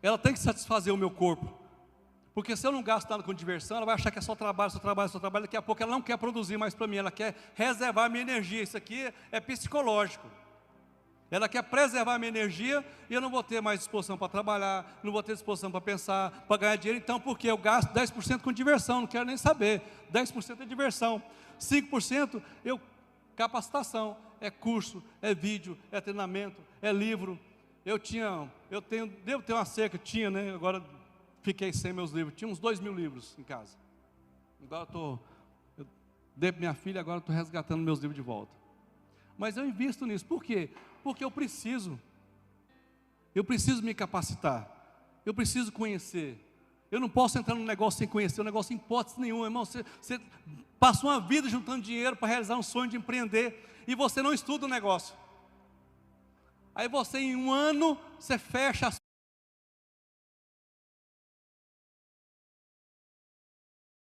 Speaker 2: ela tem que satisfazer o meu corpo. Porque se eu não gasto nada com diversão, ela vai achar que é só trabalho, só trabalho, só trabalho. Daqui a pouco ela não quer produzir mais para mim, ela quer reservar a minha energia. Isso aqui é psicológico. Ela quer preservar a minha energia e eu não vou ter mais disposição para trabalhar, não vou ter disposição para pensar, para ganhar dinheiro. Então, por quê? Eu gasto 10% com diversão, não quero nem saber. 10% é diversão. 5% capacitação, é curso, é vídeo, é treinamento, é livro. Devo ter uma cerca, né? Agora fiquei sem meus livros. Tinha uns 2.000 livros em casa. Agora eu dei para minha filha, agora estou resgatando meus livros de volta. Mas eu invisto nisso. Por quê? Porque eu preciso me capacitar, eu preciso conhecer. Eu não posso entrar num negócio sem conhecer, um negócio em hipótese nenhuma, irmão. Você passa uma vida juntando dinheiro para realizar um sonho de empreender, e você não estuda o negócio. Aí você, em um ano, você fecha a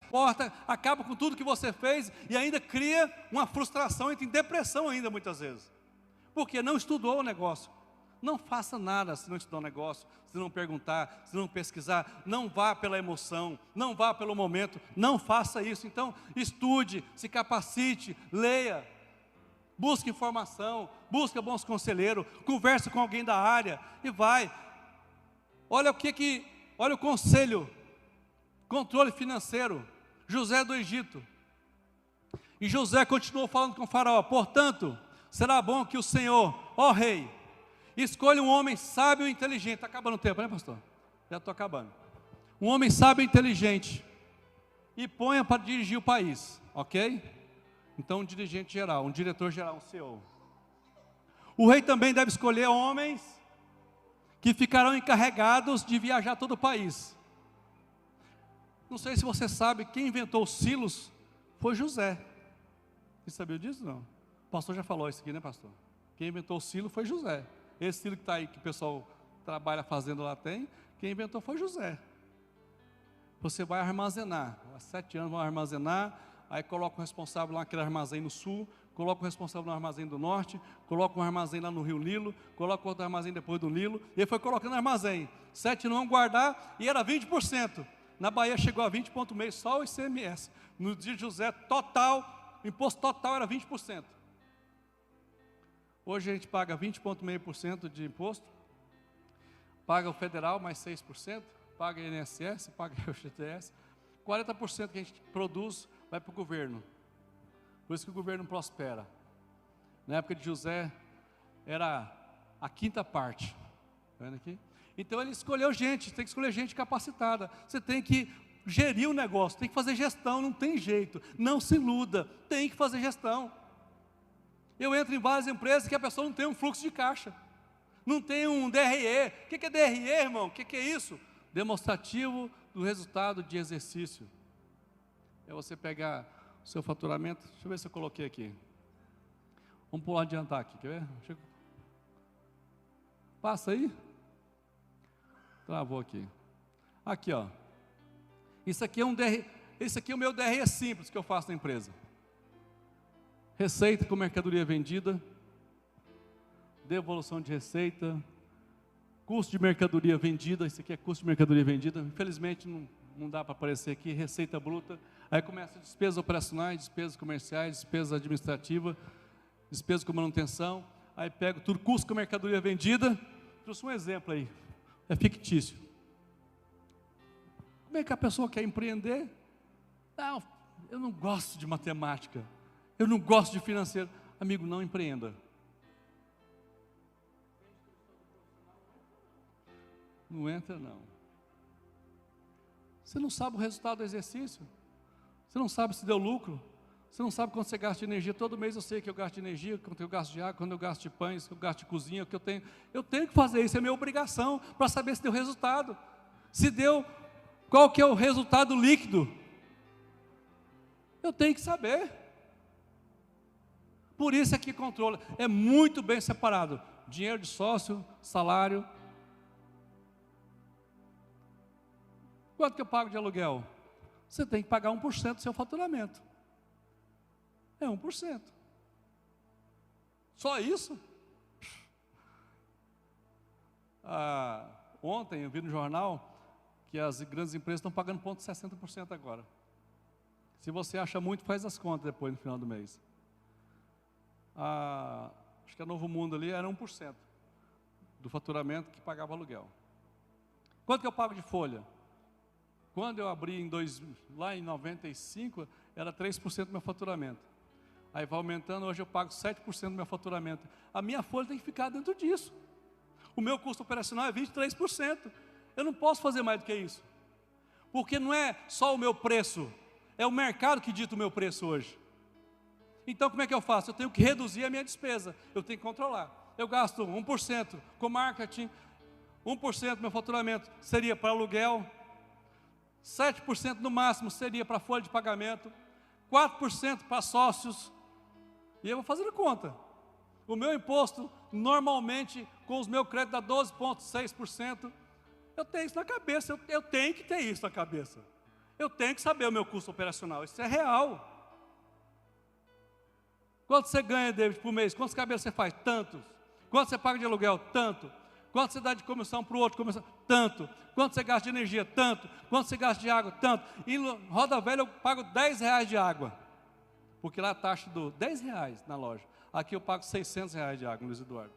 Speaker 2: porta, acaba com tudo que você fez, e ainda cria uma frustração, entra em depressão ainda muitas vezes. Porque não estudou o negócio. Não faça nada se não estudar o negócio, se não perguntar, se não pesquisar. Não vá pela emoção, não vá pelo momento, não faça isso. Então, estude, se capacite, leia, busque informação, busque bons conselheiros, converse com alguém da área e vai. Olha o conselho, controle financeiro, José do Egito. E José continuou falando com o faraó: portanto, será bom que o Senhor, ó rei, escolha um homem sábio e inteligente. Está acabando o tempo, né, pastor? Já estou acabando. Um homem sábio e inteligente, e ponha para dirigir o país, ok? Então, um dirigente geral, um diretor geral, um CEO. O rei também deve escolher homens que ficarão encarregados de viajar todo o país. Não sei se você sabe, quem inventou os silos foi José. Você sabia disso? Não. O pastor já falou isso aqui, né, pastor? Quem inventou o silo foi José. Esse silo que está aí, que o pessoal trabalha fazendo lá tem, quem inventou foi José. Você vai armazenar, há 7 anos vão armazenar, aí coloca o responsável lá naquele armazém no sul, coloca o responsável no armazém do norte, coloca um armazém lá no Rio Nilo, coloca outro armazém depois do Nilo, e ele foi colocando armazém. 7 não vão guardar, e era 20%. Na Bahia chegou a 20,5%, só o ICMS. No dia de José, total, o imposto total era 20%. Hoje a gente paga 20,5% de imposto, paga o federal mais 6%, paga o INSS, paga o FGTS, 40% que a gente produz vai para o governo. Por isso que o governo prospera. Na época de José, era a 5ª parte. Está vendo aqui? Então ele escolheu gente, tem que escolher gente capacitada. Você tem que gerir o negócio, tem que fazer gestão, não tem jeito. Não se iluda, tem que fazer gestão. Eu entro em várias empresas que a pessoa não tem um fluxo de caixa, não tem um DRE. O que é DRE, irmão? O que é isso? Demonstrativo do resultado de exercício. É você pegar o seu faturamento. Deixa eu ver se eu coloquei aqui. Vamos pular adiantar aqui, quer ver? Passa aí. Travou aqui. Aqui, ó. Isso aqui é um DRE. Esse aqui é o meu DRE simples que eu faço na empresa. Receita com mercadoria vendida, devolução de receita, custo de mercadoria vendida. Isso aqui é custo de mercadoria vendida. Infelizmente não dá para aparecer aqui. Receita bruta. Aí começa despesas operacionais, despesas comerciais, despesas administrativas, despesas com manutenção. Aí pego tudo, custo com mercadoria vendida. Trouxe um exemplo aí. É fictício. Como é que a pessoa quer empreender? Não, eu não gosto de matemática. Eu não gosto de financeiro. Amigo, não empreenda. Não entra, não. Você não sabe o resultado do exercício. Você não sabe se deu lucro. Você não sabe quanto você gasta de energia. Todo mês eu sei que eu gasto de energia, quanto eu gasto de água, quando eu gasto de pães, quando eu gasto de cozinha, o que eu tenho. Eu tenho que fazer isso, é minha obrigação, para saber se deu resultado. Se deu, qual que é o resultado líquido? Eu tenho que saber. Por isso é que controla. É muito bem separado. Dinheiro de sócio, salário. Quanto que eu pago de aluguel? Você tem que pagar 1% do seu faturamento. É 1%. Só isso? Ontem eu vi no jornal que as grandes empresas estão pagando 0,60% agora. Se você acha muito, faz as contas depois no final do mês. Acho que a Novo Mundo ali era 1% do faturamento que pagava aluguel. Quanto que eu pago de folha? Quando eu abri lá em 95, era 3% do meu faturamento. Aí vai aumentando, hoje eu pago 7% do meu faturamento. A minha folha tem que ficar dentro disso. O meu custo operacional é 23%. Eu não posso fazer mais do que isso. Porque não é só o meu preço, é o mercado que dita o meu preço hoje. Então como é que eu faço? Eu tenho que reduzir a minha despesa, eu tenho que controlar. Eu gasto 1% com marketing, 1% do meu faturamento seria para aluguel, 7% no máximo seria para folha de pagamento, 4% para sócios, e eu vou fazendo conta. O meu imposto, normalmente, com os meus créditos, dá 12,6%. Eu tenho isso na cabeça, eu tenho que ter isso na cabeça. Eu tenho que saber o meu custo operacional, isso é real. Quanto você ganha, David, por mês? Quantos cabelos você faz? Tantos. Quanto você paga de aluguel? Tanto. Quanto você dá de comissão para o outro? Tanto. Quanto você gasta de energia? Tanto. Quanto você gasta de água? Tanto. E em Roda Velha eu pago R$10 de água. Porque lá a taxa do R$10 na loja. Aqui eu pago R$600 de água, Luiz Eduardo.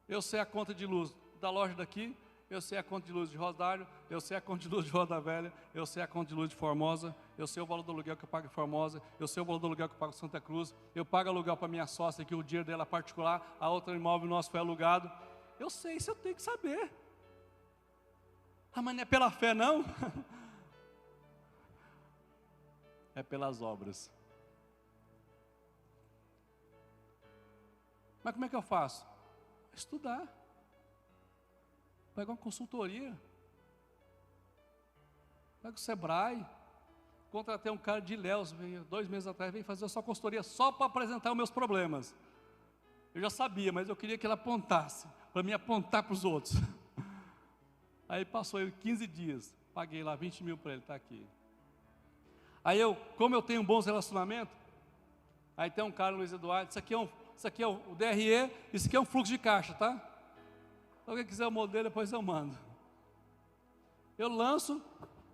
Speaker 2: Eu sei a conta de luz da loja daqui, eu sei a conta de luz de Rosário, eu sei a conta de luz de Roda Velha, eu sei a conta de luz de Formosa, eu sei o valor do aluguel que eu pago em Formosa, eu sei o valor do aluguel que eu pago em Santa Cruz, eu pago aluguel para minha sócia, que o dinheiro dela é particular, a outra imóvel nosso foi alugado. Eu sei, isso eu tenho que saber. Mas não é pela fé não? É pelas obras. Mas como é que eu faço? Estudar. Pega uma consultoria. Pega o Sebrae. Contratei um cara de Ilhéus, 2 meses atrás, veio fazer só consultoria só para apresentar os meus problemas. Eu já sabia, mas eu queria que ele apontasse, para mim apontar para os outros. Aí passou 15 dias, paguei lá 20 mil para ele estar aqui. Aí como eu tenho bons relacionamentos, aí tem um cara, Luiz Eduardo, isso aqui é o DRE, isso aqui é um fluxo de caixa, tá? Se alguém quiser o modelo, depois eu mando. Eu lanço,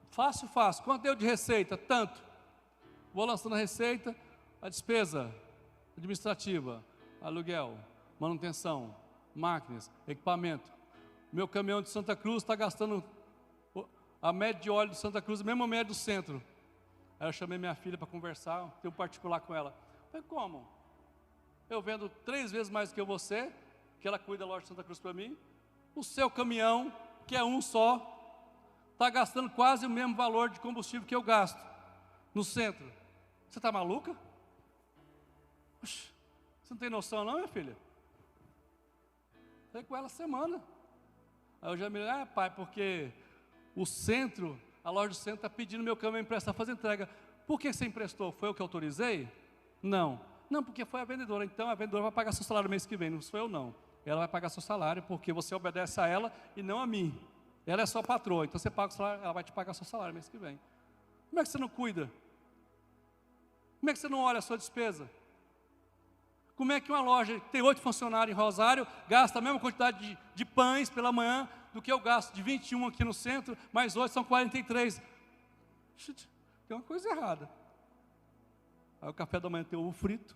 Speaker 2: fácil. Quanto deu de receita? Tanto. Vou lançando a receita, a despesa administrativa, aluguel, manutenção, máquinas, equipamento. Meu caminhão de Santa Cruz está gastando a média de óleo de Santa Cruz, a mesma média do centro. Aí eu chamei minha filha para conversar, tenho um particular com ela. Falei, como? Eu vendo 3 vezes mais do que você, que ela cuida da loja de Santa Cruz para mim. O seu caminhão, que é um só, está gastando quase o mesmo valor de combustível que eu gasto no centro. Você está maluca? Oxe, você não tem noção não, minha filha? Falei com ela semana. Aí eu já me falei, pai, porque o centro, a loja do centro está pedindo meu caminhão emprestar, fazer entrega. Por que você emprestou? Foi eu que autorizei? Não, porque foi a vendedora. Então a vendedora vai pagar seu salário mês que vem, não sou eu não. Ela vai pagar seu salário, porque você obedece a ela e não a mim. Ela é sua patroa, então você paga o salário, ela vai te pagar seu salário mês que vem. Como é que você não cuida? Como é que você não olha a sua despesa? Como é que uma loja que tem 8 funcionários em Rosário gasta a mesma quantidade de pães pela manhã do que eu gasto de 21 aqui no centro, mais 8 são 43. Tem uma coisa errada. Aí o café da manhã tem ovo frito.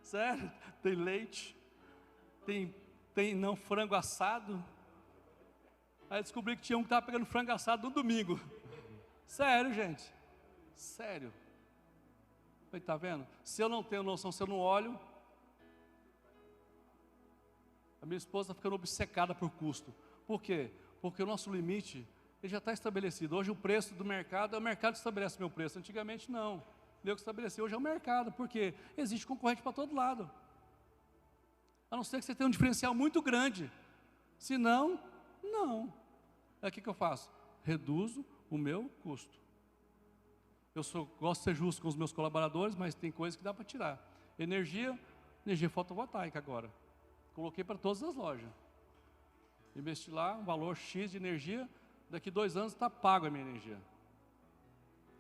Speaker 2: Sério, tem leite. Tem não frango assado. Aí descobri que tinha um que estava pegando frango assado no domingo. Sério, gente. Sério. Falei, tá vendo? Se eu não tenho noção, se eu não olho, a minha esposa está ficando obcecada por custo. Por quê? Porque o nosso limite ele já está estabelecido. Hoje o preço do mercado, é o mercado que estabelece meu preço. Antigamente não. Eu que estabeleci, hoje é o mercado. Por quê? Existe concorrente para todo lado. A não ser que você tenha um diferencial muito grande. Se não, não. Aí o que eu faço? Reduzo o meu custo. Gosto de ser justo com os meus colaboradores, mas tem coisas que dá para tirar. Energia fotovoltaica agora. Coloquei para todas as lojas. Investi lá um valor X de energia, daqui 2 anos está pago a minha energia.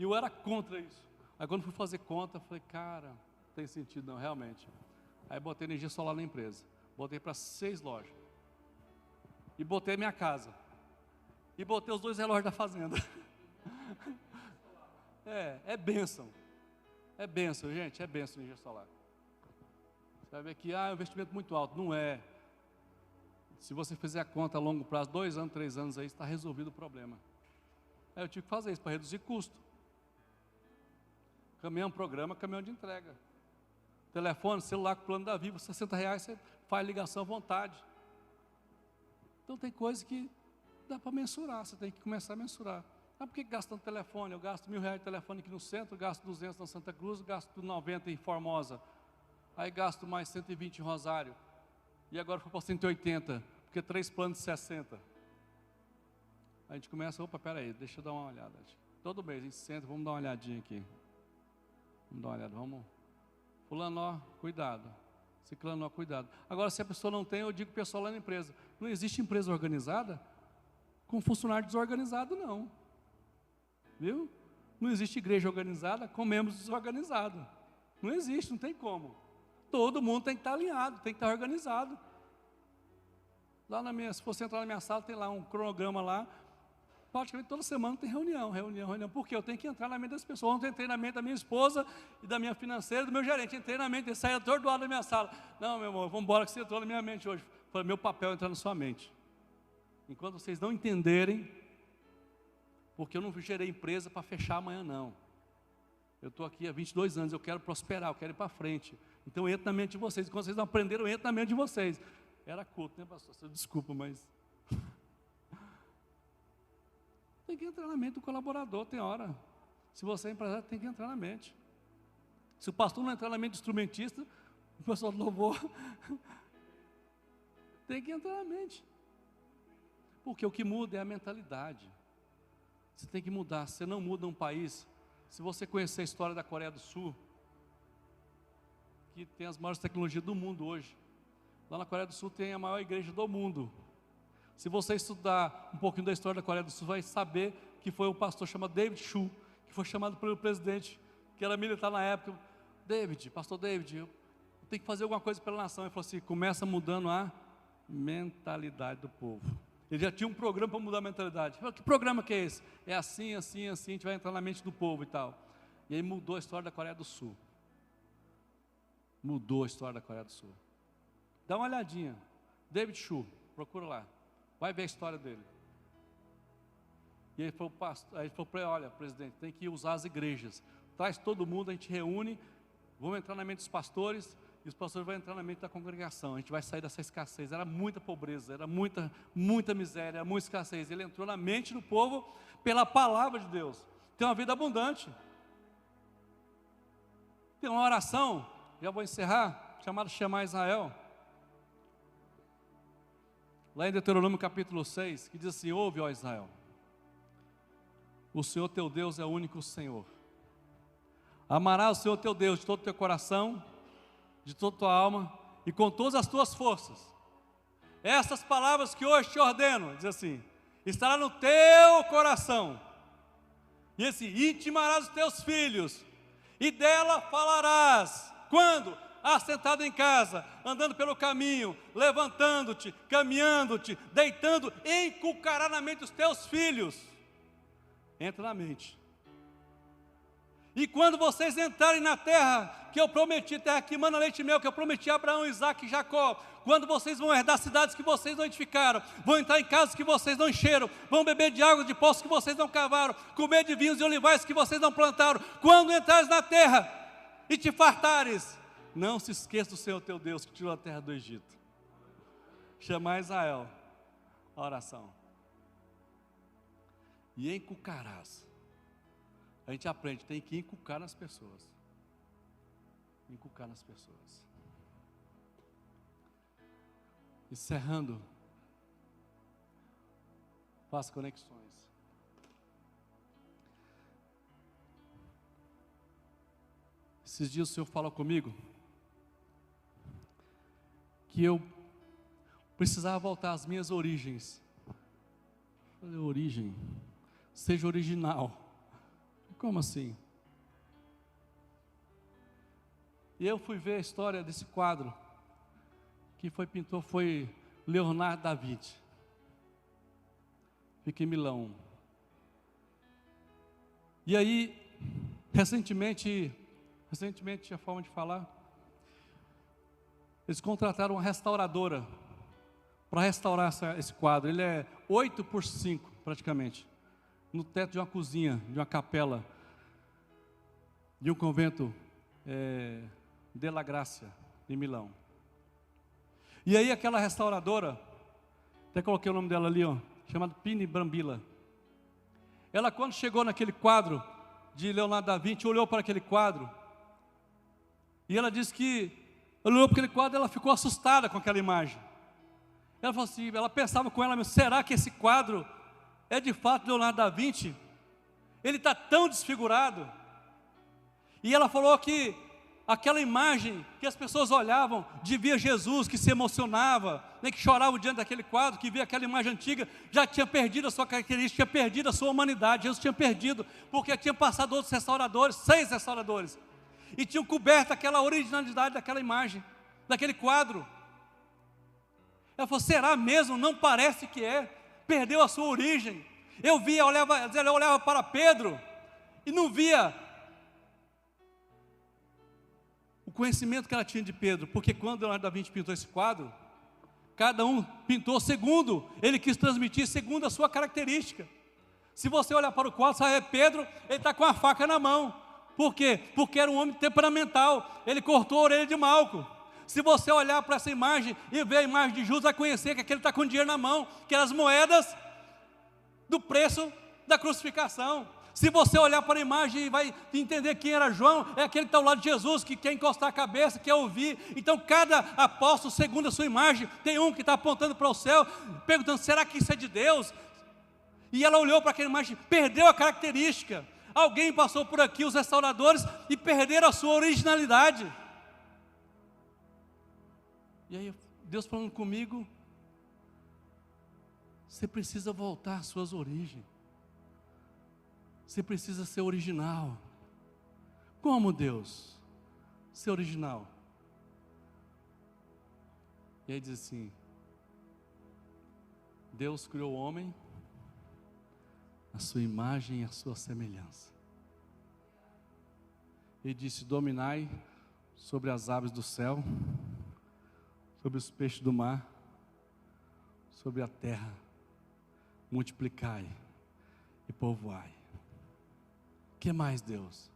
Speaker 2: E eu era contra isso. Aí quando fui fazer conta, falei, cara, tem sentido não, realmente. Aí botei energia solar na empresa, botei para 6 lojas, e botei a minha casa, e botei os 2 relógios da fazenda. É bênção, gente, é bênção energia solar. Você vai ver que é um investimento muito alto, não é. Se você fizer a conta a longo prazo, 2 anos, 3 anos aí, está resolvido o problema. Aí eu tive que fazer isso para reduzir custo. Caminhão programa, caminhão de entrega. Telefone, celular com plano da Vivo, R$60, você faz ligação à vontade. Então tem coisas que dá para mensurar, você tem que começar a mensurar. Ah, por que gasta tanto telefone? Eu gasto R$1.000 de telefone aqui no centro, gasto 200 na Santa Cruz, gasto 90 em Formosa. Aí gasto mais 120 em Rosário. E agora foi para 180, porque 3 planos de 60. A gente começa, opa, peraí, deixa eu dar uma olhada. Todo mês a gente senta, vamos dar uma olhadinha aqui. Vamos dar uma olhada, vamos. Fulano, ó, cuidado. Ciclano, ó, cuidado. Agora, se a pessoa não tem, eu digo pessoal lá na empresa. Não existe empresa organizada com funcionário desorganizado, não. Viu? Não existe igreja organizada com membros desorganizados. Não existe, não tem como. Todo mundo tem que estar alinhado, tem que estar organizado. Lá se você entrar na minha sala, tem lá um cronograma lá. Praticamente toda semana tem reunião. Porque eu tenho que entrar na mente das pessoas. Ontem eu entrei na mente da minha esposa e da minha financeira, do meu gerente. Entrei na mente, ele saiu atordoado da minha sala. Não, meu amor, vamos embora que você entrou na minha mente hoje. Falei, meu papel é entrar na sua mente. Enquanto vocês não entenderem, porque eu não gerei empresa para fechar amanhã, não. Eu estou aqui há 22 anos, eu quero prosperar, eu quero ir para frente. Então eu entro na mente de vocês. Quando vocês não aprenderam, eu entro na mente de vocês. Era culto, né, pastor? Desculpa, mas... Tem que entrar na mente do colaborador, tem hora. Se você é empresário, tem que entrar na mente. Se o pastor não entrar na mente do instrumentista, o pessoal do louvor, tem que entrar na mente. Porque o que muda é a mentalidade. Você tem que mudar. Você não muda um país. Se você conhecer a história da Coreia do Sul, que tem as maiores tecnologias do mundo hoje. Lá na Coreia do Sul tem a maior igreja do mundo. Se você estudar um pouquinho da história da Coreia do Sul, vai saber que foi um pastor chamado David Chu, que foi chamado pelo presidente, que era militar na época. Pastor David, eu tenho que fazer alguma coisa pela nação. Ele falou assim, começa mudando a mentalidade do povo. Ele já tinha um programa para mudar a mentalidade. Ele falou, que programa que é esse? É assim, assim, assim, a gente vai entrar na mente do povo e tal. E aí mudou a história da Coreia do Sul. Mudou a história da Coreia do Sul. Dá uma olhadinha. David Chu, procura lá. Vai ver a história dele. E ele falou para ele, olha, presidente, tem que usar as igrejas. Traz todo mundo, a gente reúne, vamos entrar na mente dos pastores, e os pastores vão entrar na mente da congregação. A gente vai sair dessa escassez. Era muita pobreza, era muita miséria, muita escassez. Ele entrou na mente do povo pela palavra de Deus. Tem uma vida abundante. Tem uma oração, já vou encerrar, chamada Chamar Israel. Lá em Deuteronômio capítulo 6, que diz assim, ouve, ó Israel, o Senhor teu Deus é o único Senhor. Amarás o Senhor teu Deus de todo o teu coração, de toda a tua alma e com todas as tuas forças. Essas palavras que hoje te ordeno, diz assim, estará no teu coração. E assim, intimarás os teus filhos, e dela falarás. Quando? Assentado em casa, andando pelo caminho, levantando-te, caminhando-te, deitando, inculcará na mente os teus filhos. Entra na mente. E quando vocês entrarem na terra que eu prometi, terra que mana leite e mel, que eu prometi a Abraão, Isaac e Jacó, quando vocês vão herdar cidades que vocês não edificaram, vão entrar em casas que vocês não encheram, vão beber de água de poços que vocês não cavaram, comer de vinhos e olivais que vocês não plantaram, quando entrares na terra e te fartares, não se esqueça do Senhor teu Deus que tirou a terra do Egito. Chamar Israel, a oração. E inculcarás. A gente aprende, tem que inculcar nas pessoas. Inculcar nas pessoas. Encerrando. Faça conexões. Esses dias o Senhor falou comigo que eu precisava voltar às minhas origens. Eu falei, origem? Seja original. Como assim? E eu fui ver a história desse quadro, que pintor foi Leonardo da Vinci. Fica em Milão. E aí, recentemente a forma de falar, eles contrataram uma restauradora para restaurar esse quadro. Ele é 8x5 praticamente, no teto de uma cozinha, de uma capela, de um convento Della Grazia, em Milão. E aí aquela restauradora, até coloquei o nome dela ali, ó, chamada Pini Brambilla. Ela, quando chegou naquele quadro de Leonardo da Vinci, olhou para aquele quadro, e ela disse que, ela olhou para aquele quadro e ela ficou assustada com aquela imagem. Ela falou assim, ela pensava com ela mesma, será que esse quadro é de fato Leonardo da Vinci? Ele está tão desfigurado. E ela falou que aquela imagem que as pessoas olhavam, de ver Jesus que se emocionava, né, que chorava diante daquele quadro, que via aquela imagem antiga, já tinha perdido a sua característica, tinha perdido a sua humanidade. Jesus tinha perdido, porque tinha passado outros restauradores, 6 restauradores, e tinham coberto aquela originalidade daquela imagem, daquele quadro. Ela falou, será mesmo? Não parece que é, perdeu a sua origem. Eu olhava para Pedro, e não via o conhecimento que ela tinha de Pedro, porque quando Leonardo da Vinci pintou esse quadro, cada um pintou segundo, ele quis transmitir segundo a sua característica. Se você olhar para o quadro, sabe, Pedro, ele está com a faca na mão. Por quê? Porque era um homem temperamental, ele cortou a orelha de Malco. Se você olhar para essa imagem e ver a imagem de Judas, vai conhecer que aquele está com dinheiro na mão, que eram as moedas do preço da crucificação. Se você olhar para a imagem e vai entender quem era João, é aquele que está ao lado de Jesus, que quer encostar a cabeça, quer ouvir. Então cada apóstolo, segundo a sua imagem, tem um que está apontando para o céu, perguntando, será que isso é de Deus? E ela olhou para aquela imagem, perdeu a característica. Alguém passou por aqui, os restauradores, e perderam a sua originalidade. E aí Deus falando comigo, você precisa voltar às suas origens. Você precisa ser original. Como, Deus? Ser original. E aí diz assim, Deus criou o homem a sua imagem e a sua semelhança. Ele disse, dominai sobre as aves do céu, sobre os peixes do mar, sobre a terra, multiplicai e povoai. O que mais, Deus?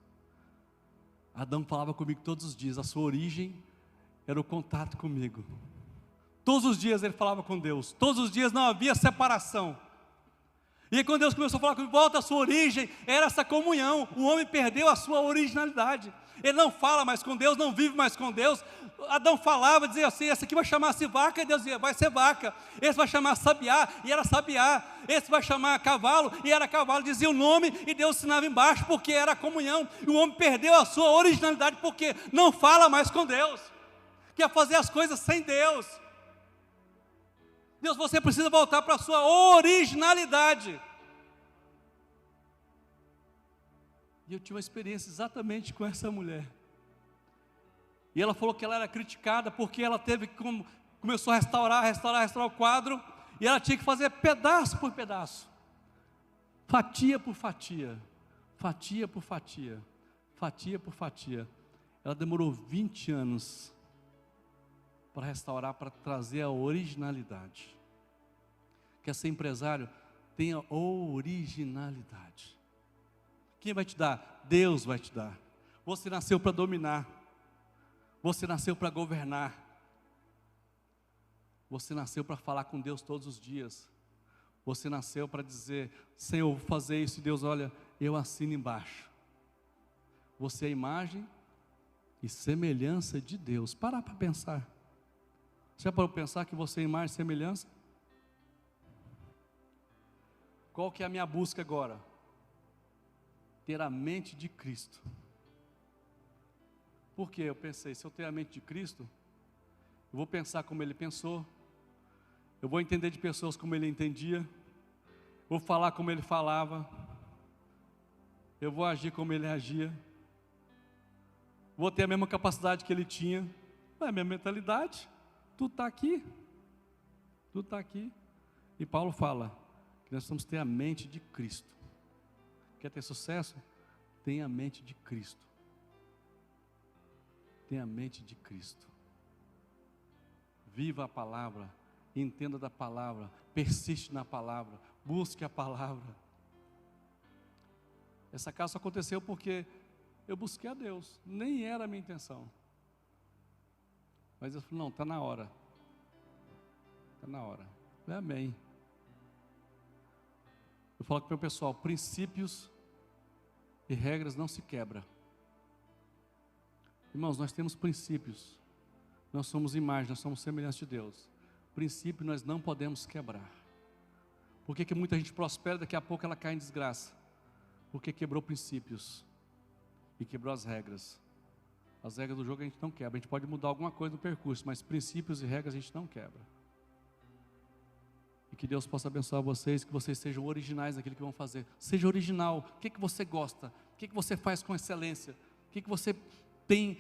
Speaker 2: Adão falava comigo todos os dias, a sua origem era o contato comigo. Todos os dias ele falava com Deus, todos os dias não havia separação. E aí, quando Deus começou a falar comigo, volta à sua origem, era essa comunhão. O homem perdeu a sua originalidade, ele não fala mais com Deus, não vive mais com Deus. Adão falava, dizia assim, esse aqui vai chamar-se vaca, e Deus dizia, vai ser vaca. Esse vai chamar sabiá, e era sabiá. Esse vai chamar cavalo, e era cavalo. Dizia o nome, e Deus ensinava embaixo, porque era a comunhão. E o homem perdeu a sua originalidade, porque não fala mais com Deus, quer fazer as coisas sem Deus. Deus, você precisa voltar para a sua originalidade. E eu tive uma experiência exatamente com essa mulher. E ela falou que ela era criticada porque ela começou a restaurar o quadro, e ela tinha que fazer pedaço por pedaço, fatia por fatia, fatia por fatia, fatia por fatia. Ela demorou 20 anos para restaurar, para trazer a originalidade. Quer ser empresário? Tenha originalidade. Quem vai te dar? Deus vai te dar. Você nasceu para dominar. Você nasceu para governar. Você nasceu para falar com Deus todos os dias. Você nasceu para dizer, Senhor, eu vou fazer isso, e Deus, olha, eu assino embaixo. Você é a imagem e semelhança de Deus. Para pensar. Você já parou para pensar que você é imagem e semelhança? Qual que é a minha busca agora? Ter a mente de Cristo. Porque eu pensei, se eu tenho a mente de Cristo, eu vou pensar como Ele pensou, eu vou entender de pessoas como Ele entendia, vou falar como Ele falava, eu vou agir como Ele agia, vou ter a mesma capacidade que ele tinha. Não é a mesma mentalidade. Tudo está aqui. Tudo está aqui. E Paulo fala que nós precisamos ter a mente de Cristo. Quer ter sucesso? Tenha a mente de Cristo. Tenha a mente de Cristo. Viva a palavra, entenda da palavra, persiste na palavra, busque a palavra. Essa casa só aconteceu porque eu busquei a Deus, nem era a minha intenção. Mas eu falei, não, está na hora. Está na hora. Amém. Eu falo para o meu pessoal, princípios e regras não se quebram. Irmãos, nós temos princípios. Nós somos imagem, nós somos semelhança de Deus. Princípio nós não podemos quebrar. Por que muita gente prospera, daqui a pouco ela cai em desgraça? Porque quebrou princípios e quebrou as regras. As regras do jogo a gente não quebra. A gente pode mudar alguma coisa no percurso, mas princípios e regras a gente não quebra. E que Deus possa abençoar vocês, que vocês sejam originais naquilo que vão fazer. Seja original. O que você gosta? O que você faz com excelência? O que você tem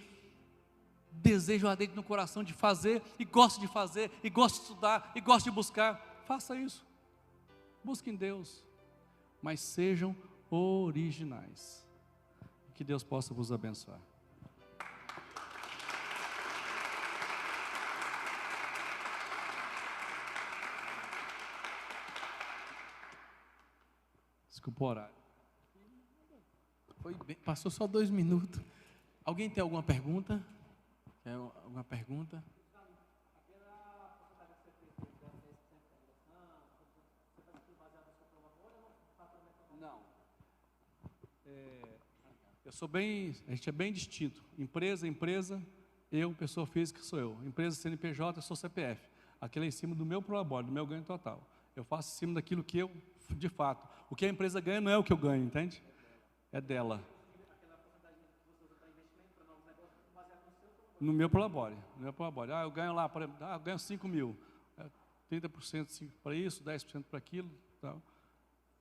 Speaker 2: desejo lá dentro no coração de fazer, e gosta de fazer, e gosta de estudar, e gosta de buscar? Faça isso. Busquem Deus. Mas sejam originais. Que Deus possa vos abençoar. Desculpa o horário.
Speaker 1: Foi bem, passou só 2 minutos. Alguém tem alguma pergunta? Quer alguma pergunta?
Speaker 2: Não. A gente é bem distinto. Empresa, eu, pessoa física, sou eu. Empresa, CNPJ, eu sou CPF. Aquilo é em cima do meu prolabore, do meu ganho total. Eu faço em cima daquilo que eu, de fato. O que a empresa ganha não é o que eu ganho, entende? É dela. No meu prolabore. Eu ganho lá, eu ganho 5 mil. 30% para isso, 10% para aquilo. Tá?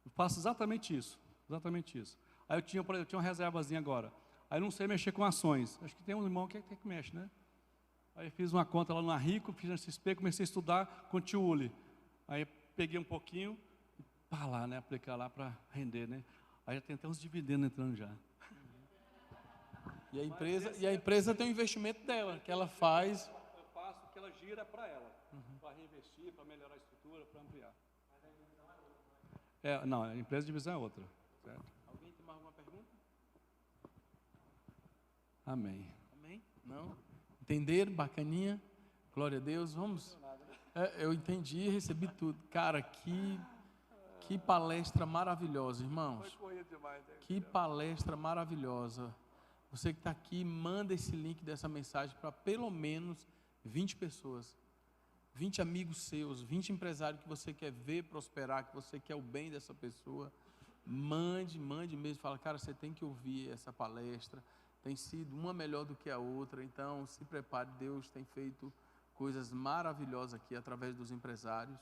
Speaker 2: Eu faço exatamente isso. Aí eu tinha uma reservazinha agora. Aí eu não sei mexer com ações. Acho que tem um irmão que mexe, né? Aí eu fiz uma conta lá no Rico, fiz na XP, comecei a estudar com o tio Uli. Aí peguei um pouquinho, para lá, né? Aplicar lá para render, né? Aí já tem até uns dividendos entrando já.
Speaker 1: E a empresa tem um investimento dela, que ela faz.
Speaker 2: Eu faço o que ela gira para ela, para reinvestir, para melhorar a estrutura, para ampliar. Não, a empresa de divisão é outra. Certo?
Speaker 1: Alguém tem mais alguma pergunta?
Speaker 2: Amém.
Speaker 1: Amém? Não? Entenderam? Bacaninha? Glória a Deus. Vamos. Eu entendi e recebi tudo. Cara, que palestra maravilhosa, irmãos. Que palestra maravilhosa. Você que está aqui, manda esse link dessa mensagem para pelo menos 20 pessoas. 20 amigos seus, 20 empresários que você quer ver prosperar, que você quer o bem dessa pessoa. Mande mesmo. Fala, cara, você tem que ouvir essa palestra. Tem sido uma melhor do que a outra. Então, se prepare. Deus tem feito coisas maravilhosas aqui através dos empresários.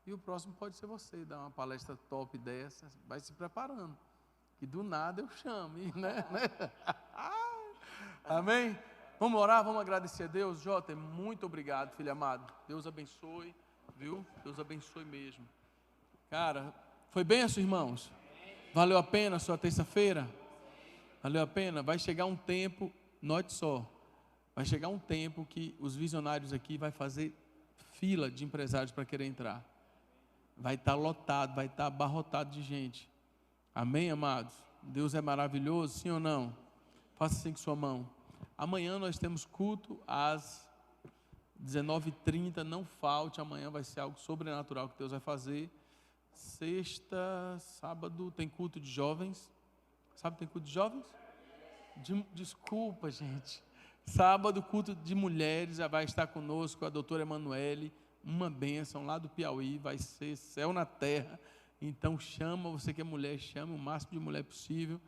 Speaker 1: E o próximo pode ser você, dar uma palestra top dessa. Vai se preparando. Que do nada eu chamo, né? Amém? Vamos orar, vamos agradecer a Deus. Jota, muito obrigado, filho amado. Deus abençoe, viu? Deus abençoe mesmo. Cara, foi benção, irmãos? Valeu a pena a sua terça-feira? Valeu a pena? Vai chegar um tempo, note só, vai chegar um tempo que os visionários aqui vai fazer fila de empresários para querer entrar. Vai estar lotado, vai estar abarrotado de gente. Amém, amados? Deus é maravilhoso, sim ou não? Faça assim com sua mão. Amanhã nós temos culto às 19h30, não falte, amanhã vai ser algo sobrenatural que Deus vai fazer. Sexta, sábado, tem culto de jovens. Sábado tem culto de jovens? Desculpa, gente. Sábado, culto de mulheres, já vai estar conosco a doutora Emanuele, uma bênção lá do Piauí, vai ser céu na terra. Então chama, você que é mulher, chama o máximo de mulher possível.